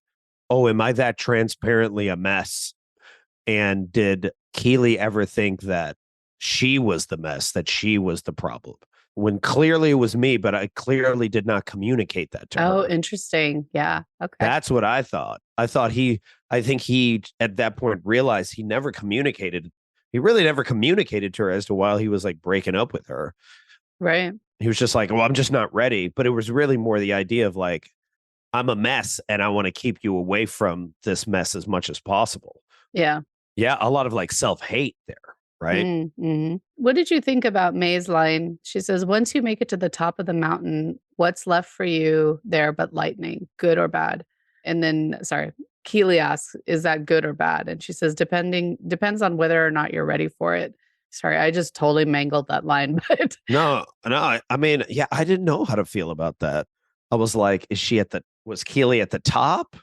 oh, am I that transparently a mess? And did Keely ever think that she was the mess, that she was the problem? When clearly it was me, but I clearly did not communicate that to her. Oh, interesting. Yeah. Okay. That's what I thought. I think he at that point realized he never communicated. He really never communicated to her as to why he was like breaking up with her. Right. He was just like, well, I'm just not ready. But it was really more the idea of like, I'm a mess and I want to keep you away from this mess as much as possible. Yeah. Yeah. A lot of like self-hate there. Right. Mm-hmm. What did you think about May's line? She says, once you make it to the top of the mountain, what's left for you there but lightning, good or bad? And then, Keely asks, is that good or bad? And she says, depends on whether or not you're ready for it. Sorry, I just totally mangled that line, but no. I mean, yeah, I didn't know how to feel about that. I was like, was Keely at the top?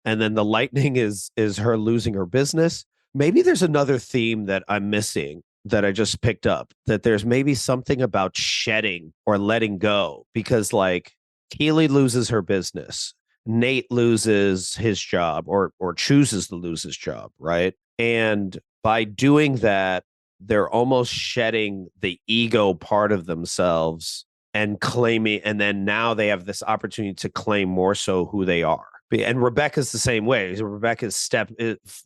And then the lightning is her losing her business. Maybe there's another theme that I'm missing that I just picked up, that there's maybe something about shedding or letting go, because like Keely loses her business. Nate loses his job or chooses to lose his job. Right. And by doing that, they're almost shedding the ego part of themselves and claiming, and then now they have this opportunity to claim more so who they are. And Rebecca's the same way. Rebecca's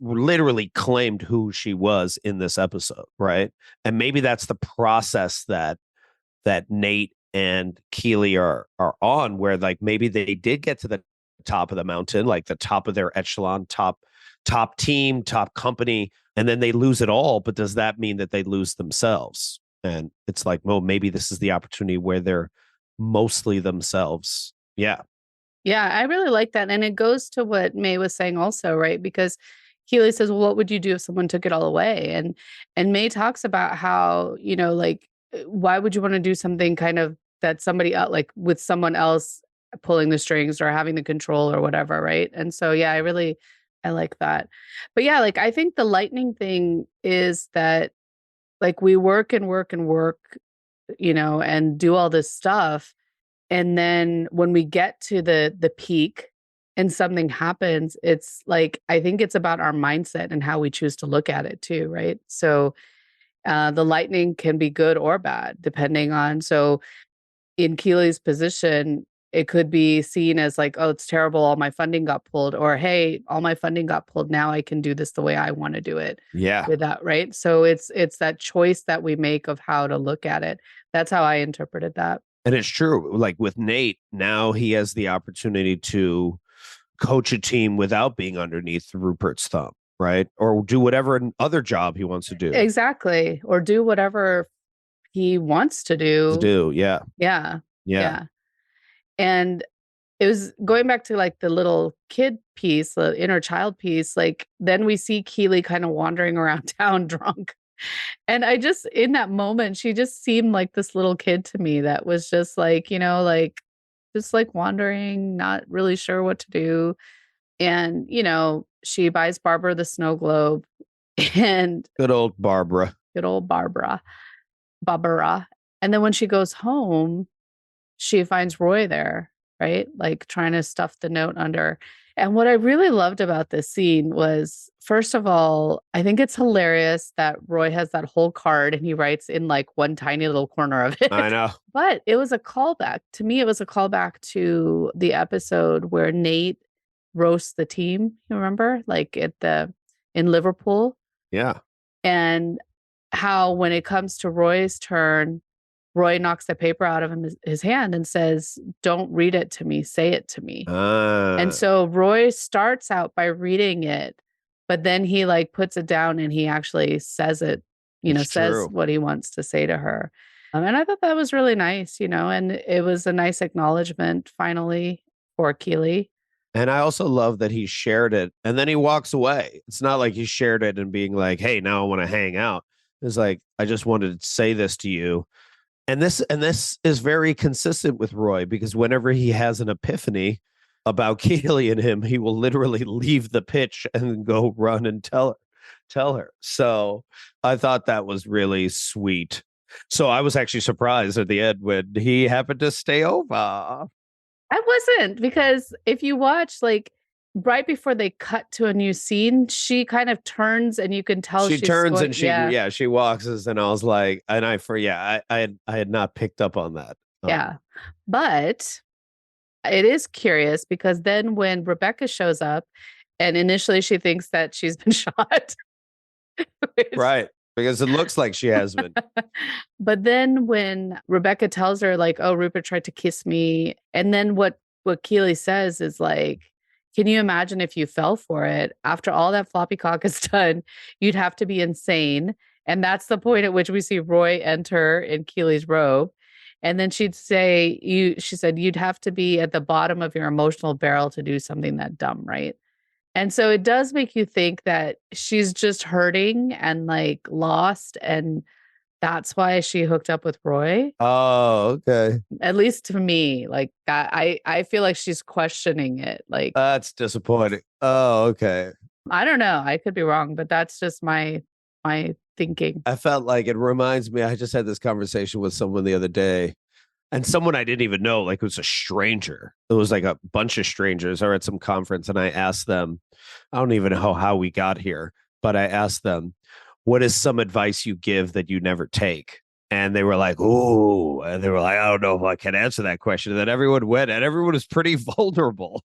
literally claimed who she was in this episode, right? And maybe that's the process that Nate and Keely are on, where like maybe they did get to the top of the mountain, like the top of their echelon, top team, top company, and then they lose it all. But does that mean that they lose themselves? And it's like, well, maybe this is the opportunity where they're mostly themselves. Yeah. Yeah, I really like that. And it goes to what May was saying also, right? Because Keely says, well, what would you do if someone took it all away? And May talks about how, why would you want to do something kind of that somebody else, like with someone else pulling the strings or having the control or whatever, right? And so, yeah, I like that. But yeah, like I think the lightning thing is that like we work and work and work, and do all this stuff. And then when we get to the peak and something happens, it's like, I think it's about our mindset and how we choose to look at it too, right? So the lightning can be good or bad, depending on, so in Keely's position, it could be seen as like, oh, it's terrible, all my funding got pulled, or hey, all my funding got pulled, now I can do this the way I want to do it. Yeah. Without, right? So it's that choice that we make of how to look at it. That's how I interpreted that. And it's true. Like with Nate, now he has the opportunity to coach a team without being underneath Rupert's thumb, right? Or do whatever other job he wants to do. Exactly. Or do whatever he wants to do. Yeah. Yeah. Yeah. Yeah. And it was going back to like the little kid piece, the inner child piece. Like then we see Keely kind of wandering around town drunk. And I just, in that moment, she just seemed like this little kid to me that was just like, just like wandering, not really sure what to do. And, she buys Barbara the snow globe and good old Barbara. Barbara. And then when she goes home, she finds Roy there, right? Like trying to stuff the note under. And what I really loved about this scene was, First of all, I think it's hilarious that Roy has that whole card and he writes in like one tiny little corner of it. I know. But it was a callback. To me, it was a callback to the episode where Nate roasts the team. You remember? Like in Liverpool. Yeah. And how when it comes to Roy's turn, Roy knocks the paper out of his hand and says, "Don't read it to me, say it to me." And so Roy starts out by reading it, but then he like puts it down and he actually says it, says what he wants to say to her. And I thought that was really nice, and it was a nice acknowledgement finally for Keely. And I also love that he shared it and then he walks away. It's not like he shared it and being like, hey, now I want to hang out. It's like, I just wanted to say this to you. And this is very consistent with Roy, because whenever he has an epiphany about Keely and him, he will literally leave the pitch and go run and tell her. So I thought that was really sweet. So I was actually surprised at the end when he happened to stay over. I wasn't, because if you watch, like, right before they cut to a new scene, she kind of turns and you can tell she she's turns going, and she walks, and I was like, and I had not picked up on that. Yeah. But it is curious because then when Rebecca shows up and initially she thinks that she's been shot. Right. Because it looks like she has been. But then when Rebecca tells her, like, oh, Rupert tried to kiss me. And then what Keely says is like, can you imagine if you fell for it? After all that floppy cock is done, you'd have to be insane. And that's the point at which we see Roy enter in Keely's robe. And then she'd say, she said, you'd have to be at the bottom of your emotional barrel to do something that dumb, right? And so it does make you think that she's just hurting and like lost. And that's why she hooked up with Roy. Oh, okay. At least to me, like I feel like she's questioning it. Like, that's disappointing. Oh, okay. I don't know. I could be wrong, but that's just my thinking. I felt like it reminds me. I just had this conversation with someone the other day, and someone I didn't even know, like it was a stranger. It was like a bunch of strangers. I were at some conference and I asked them, I don't even know how we got here, but I asked them, what is some advice you give that you never take? And they were like, ooh, and they were like, I don't know if I can answer that question. And then everyone went, and everyone was pretty vulnerable.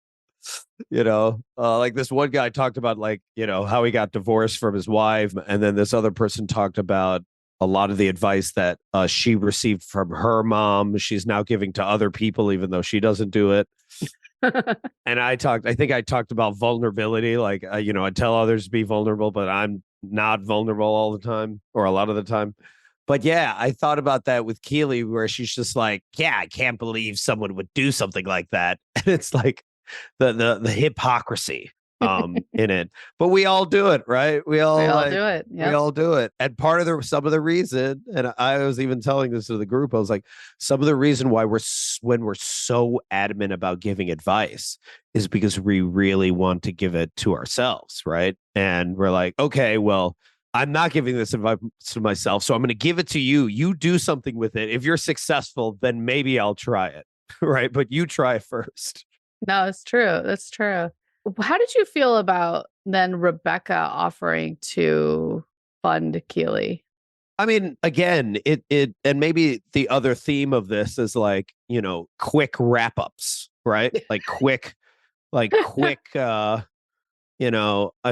Like this one guy talked about, like, how he got divorced from his wife. And then this other person talked about a lot of the advice that she received from her mom. She's now giving to other people, even though she doesn't do it. And I think I talked about vulnerability. Like, I tell others to be vulnerable, but I'm not vulnerable all the time or a lot of the time. But yeah, I thought about that with Keely, where she's just like, yeah, I can't believe someone would do something like that. And it's like the hypocrisy in it. But we all do it, right? We all do it. Yep. We all do it. And part of some of the reason, and I was even telling this to the group, I was like, some of the reason why when we're so adamant about giving advice is because we really want to give it to ourselves, right? And we're like, okay, well, I'm not giving this advice to myself, so I'm going to give it to you. You do something with it. If you're successful, then maybe I'll try it, right? But you try first. No, it's true. That's true. How did you feel about then Rebecca offering to fund Keely? I mean, again, it and maybe the other theme of this is like, quick wrap ups, right? Like quick, I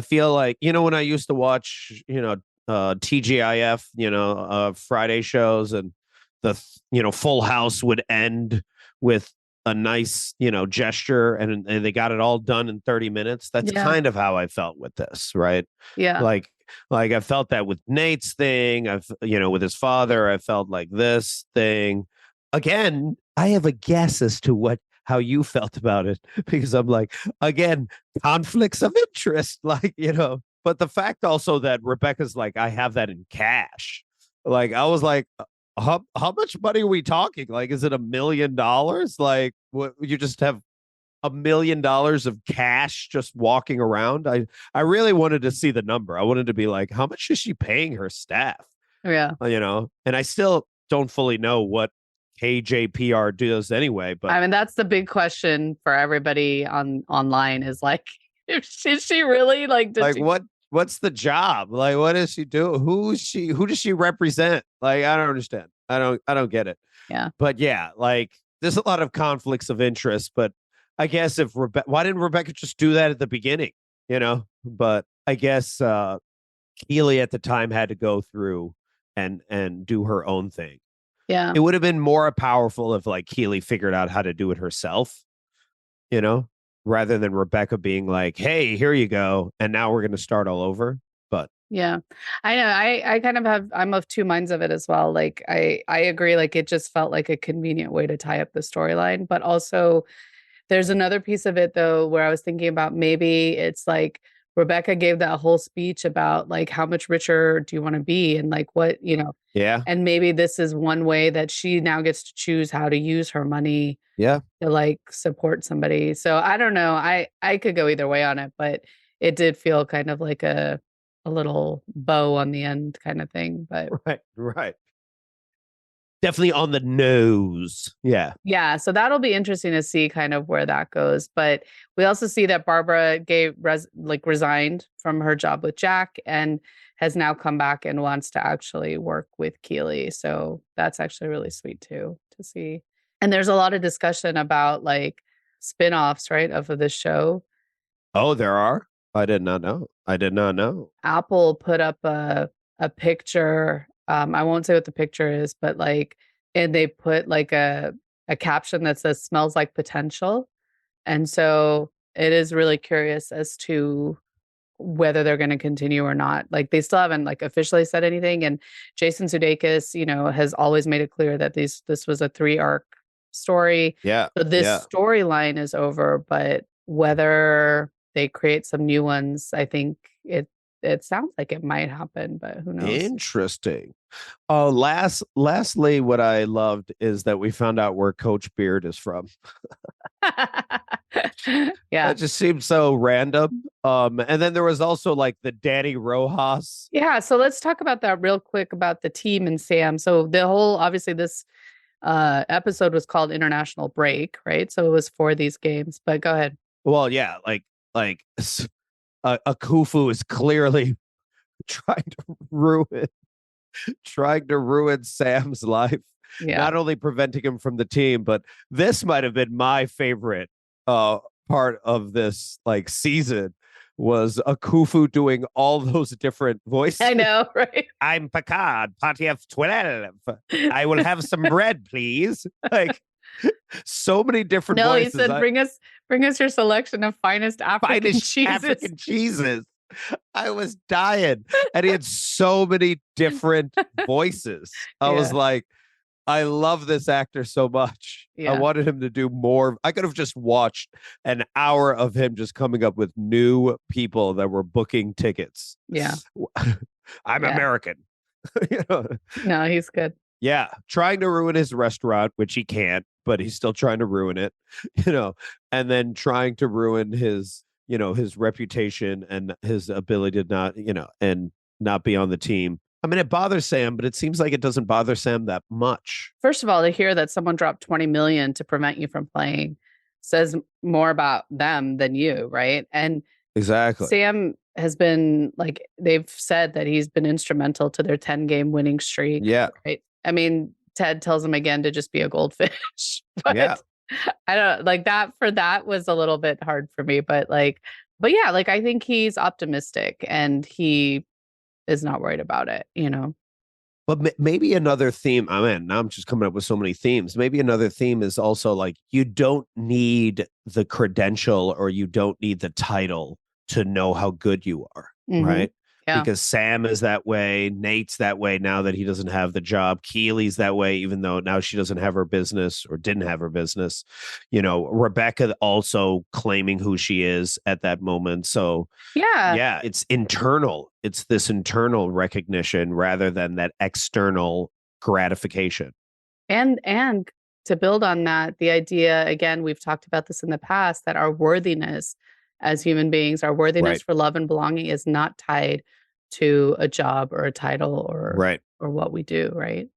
feel like, when I used to watch, TGIF, Friday shows, and the, Full House would end with a nice, gesture, and they got it all done in 30 minutes. That's kind of how I felt with this, right? Yeah. Like I felt that with Nate's thing. With his father, I felt like this thing. Again, I have a guess as to how you felt about it, because I'm like, again, conflicts of interest, like, but the fact also that Rebecca's like, I have that in cash. Like, I was like, how much money are we talking? Like, is it $1 million? Like, what, you just have $1 million of cash just walking around? I really wanted to see the number. I wanted to be like, how much is she paying her staff? Yeah. And I still don't fully know what KJPR does anyway. But I mean, that's the big question for everybody online is like, is she really like, what's the job? Like, what does she do? Who does she represent? Like, I don't understand. I don't get it. Yeah. But yeah, like there's a lot of conflicts of interest, but I guess if why didn't Rebecca just do that at the beginning? But I guess Keely at the time had to go through and do her own thing. Yeah. It would have been more powerful if like Keely figured out how to do it herself, rather than Rebecca being like, hey, here you go. And now we're going to start all over. But yeah, I know. I kind of I'm of two minds of it as well. Like I agree. Like it just felt like a convenient way to tie up the storyline, but also there's another piece of it though, where I was thinking about maybe it's like Rebecca gave that whole speech about like how much richer do you want to be and like what, yeah, and maybe this is one way that she now gets to choose how to use her money yeah, to like support somebody. So I don't know. I could go either way on it, but it did feel kind of like a little bow on the end kind of thing. But right. Definitely on the nose. Yeah. yeah, so that'll be interesting to see kind of where that goes. But we also see that Barbara resigned from her job with Jack and has now come back and wants to actually work with Keely. So that's actually really sweet too to see. And there's a lot of discussion about like spin-offs, right, of this show. Oh, there are? I did not know. I did not know. Apple put up a picture. I won't say what the picture is, but like, and they put like a caption that says "smells like potential," and so it is really curious as to whether they're going to continue or not. Like they still haven't like officially said anything, and Jason Sudeikis, has always made it clear that this was a 3-arc story. Yeah. So this Yeah. storyline is over, but whether they create some new ones, I think it sounds like it might happen, but who knows? Interesting. Oh, lastly, what I loved is that we found out where Coach Beard is from. Yeah. That just seemed so random. And then there was also like the Danny Rojas. Yeah, so let's talk about that real quick about the team and Sam. So the whole obviously this episode was called International Break, right? So it was for these games, but go ahead. Well, yeah, like a Khufu is clearly trying to ruin Sam's life. Yeah. Not only preventing him from the team, but this might have been my favorite part of this like season was a Khufu doing all those different voices. I know, right? I'm Picard, party of 12. I will have some bread, please. Like so many different voices. He said, bring us your selection of finest African cheeses. African cheeses. I was dying. And he had so many different voices. I was like, I love this actor so much. Yeah. I wanted him to do more. I could have just watched an hour of him just coming up with new people that were booking tickets. Yeah. I'm American. No, he's good. Yeah. Trying to ruin his restaurant, which he can't, but he's still trying to ruin it, and then trying to ruin his, his reputation and his ability to not, and not be on the team. I mean, it bothers Sam, but it seems like it doesn't bother Sam that much. First of all, to hear that someone dropped 20 million to prevent you from playing says more about them than you, right? And exactly. Sam has been like, they've said that he's been instrumental to their 10-game winning streak. Yeah. Right. I mean, Ted tells him again to just be a goldfish. But yeah. I don't like that. For that was a little bit hard for me, but yeah, like I think he's optimistic and he is not worried about it, But maybe another theme, now I'm just coming up with so many themes. Maybe another theme is also like, you don't need the credential or you don't need the title to know how good you are, right? Yeah. Because Sam is that way. Nate's that way now that he doesn't have the job. Keely's that way, even though now she doesn't have her business or didn't have her business. Rebecca also claiming who she is at that moment. So yeah, it's internal. It's this internal recognition rather than that external gratification. And to build on that, the idea, again, we've talked about this in the past, that our worthiness as human beings, our worthiness for love and belonging is not tied to a job or a title or what we do, right?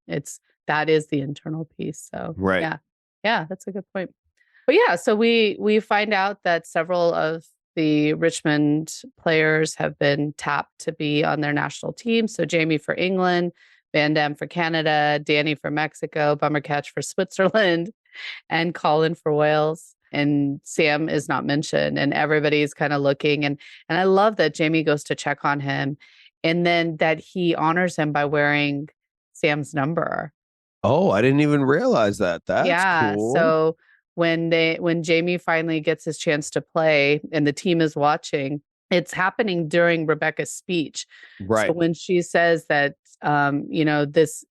That is the internal piece. So yeah, that's a good point. But yeah, so we find out that several of the Richmond players have been tapped to be on their national team. So Jamie for England, Van Dam for Canada, Danny for Mexico, Bummercatch for Switzerland, and Colin for Wales. And Sam is not mentioned, and everybody's kind of looking. And I love that Jamie goes to check on him, and then that he honors him by wearing Sam's number. Oh, I didn't even realize that. That's cool. So when Jamie finally gets his chance to play and the team is watching, it's happening during Rebecca's speech. Right. So when she says that, this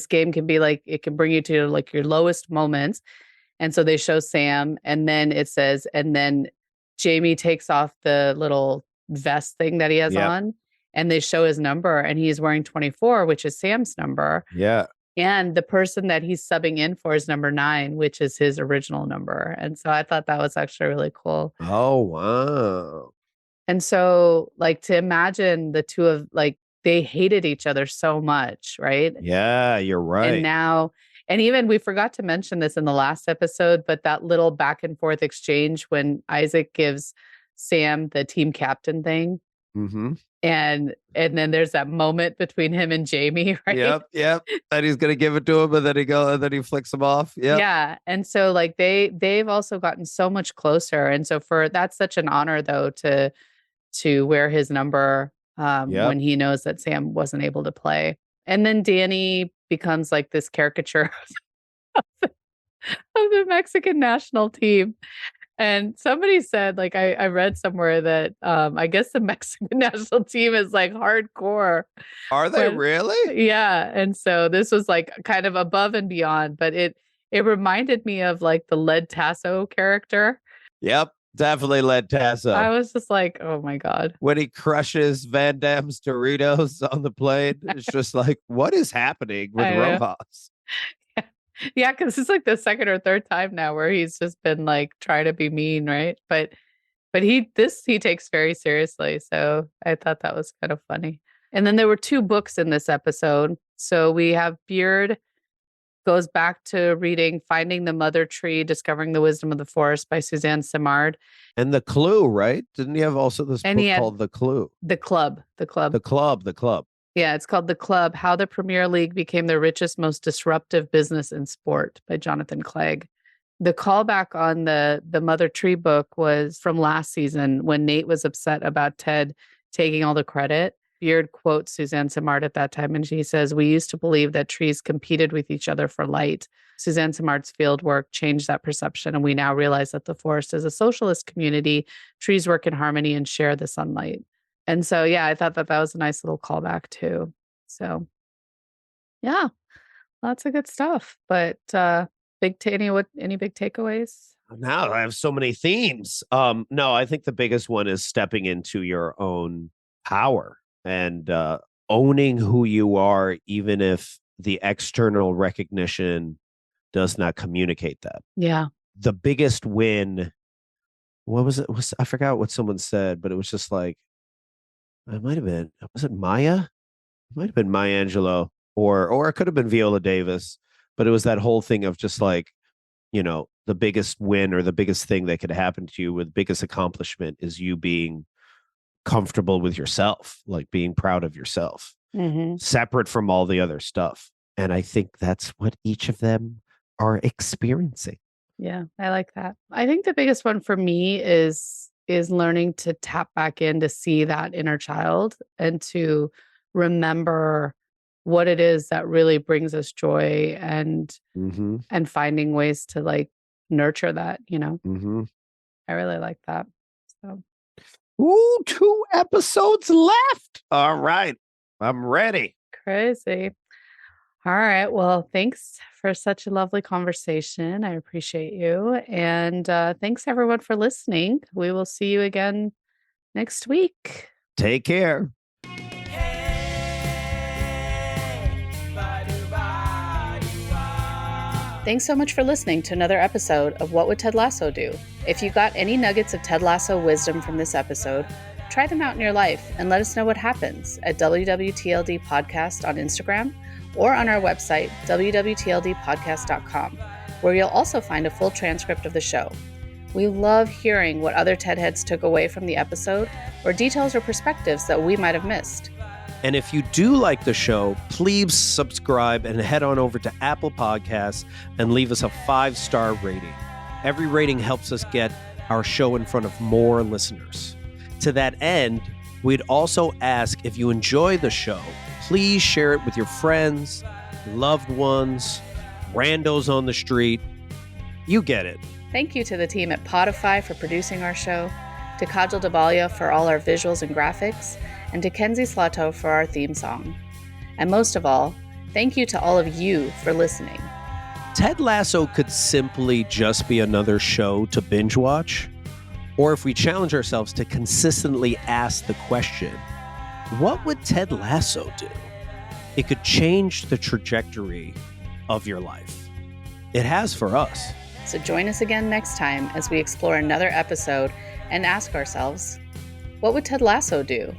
game can be like, it can bring you to like your lowest moments. And so they show Sam, and then it says, and then Jamie takes off the little vest thing that he has on, and they show his number, and he's wearing 24, which is Sam's number. Yeah. And the person that he's subbing in for is number 9, which is his original number. And so I thought that was actually really cool. Oh, wow. And so, like, to imagine the two of, like, they hated each other so much, right? Yeah, you're right. And now, and even we forgot to mention this in the last episode, but that little back and forth exchange when Isaac gives Sam the team captain thing. Mm-hmm. And then there's that moment between him and Jamie, right? Yep. And he's gonna give it to him, and then he flicks him off. Yeah. And so like they've also gotten so much closer. And so that's such an honor though to wear his number when he knows that Sam wasn't able to play. And then Danny becomes like this caricature of the Mexican national team. And somebody said, like, I read somewhere that I guess the Mexican national team is like hardcore. Are they really? Yeah. And so this was like kind of above and beyond, but it reminded me of like the Led Tasso character. Yep. Definitely Led Tasso. I was just like, oh my God. When he crushes Van Damme's Doritos on the plane, it's just like, what is happening with Rojas? Yeah, because it's like the second or third time now where he's just been like trying to be mean, right? But he takes very seriously. So I thought that was kind of funny. And then there were 2 books in this episode. So we have Beard goes back to reading Finding the Mother Tree, Discovering the Wisdom of the Forest by Suzanne Simard. And The Clue, right? Didn't he have also this book called The Clue? The Club. Yeah, it's called The Club, How the Premier League Became the Richest, Most Disruptive Business in Sport by Jonathan Clegg. The callback on the Mother Tree book was from last season when Nate was upset about Ted taking all the credit. Beard quotes Suzanne Simard at that time, and she says, "We used to believe that trees competed with each other for light. Suzanne Simard's field work changed that perception, and we now realize that the forest is a socialist community. Trees work in harmony and share the sunlight." And so, yeah, I thought that was a nice little callback too. So, yeah, lots of good stuff. But any big takeaways? Now I have so many themes. No, I think the biggest one is stepping into your own power and owning who you are, even if the external recognition does not communicate that. Yeah. The biggest win, what was it? I forgot what someone said, but it was just like, it might have been, was it Maya? It might have been Maya Angelou, or it could have been Viola Davis, but it was that whole thing of just like, the biggest win or the biggest thing that could happen to you, with biggest accomplishment, is you being comfortable with yourself, like being proud of yourself, separate from all the other stuff. And I think that's what each of them are experiencing. Yeah, I like that. I think the biggest one for me is learning to tap back in to see that inner child and to remember what it is that really brings us joy, and finding ways to like nurture that, I really like that. So, ooh, 2 episodes left. All right, I'm ready. Crazy. All right. Well, thanks for such a lovely conversation. I appreciate you. And thanks everyone for listening. We will see you again next week. Take care. Thanks so much for listening to another episode of What Would Ted Lasso Do? If you got any nuggets of Ted Lasso wisdom from this episode, try them out in your life and let us know what happens at WWTLD Podcast on Instagram or on our website, wwtldpodcast.com, where you'll also find a full transcript of the show. We love hearing what other TED Heads took away from the episode, or details or perspectives that we might have missed. And if you do like the show, please subscribe and head on over to Apple Podcasts and leave us a 5-star rating. Every rating helps us get our show in front of more listeners. To that end, we'd also ask if you enjoy the show, please share it with your friends, loved ones, randos on the street. You get it. Thank you to the team at Podify for producing our show, to Kajal Dabalia for all our visuals and graphics, and to Kenzie Slato for our theme song. And most of all, thank you to all of you for listening. Ted Lasso could simply just be another show to binge watch, or if we challenge ourselves to consistently ask the question, what would Ted Lasso do? It could change the trajectory of your life. It has for us. So join us again next time as we explore another episode and ask ourselves, what would Ted Lasso do?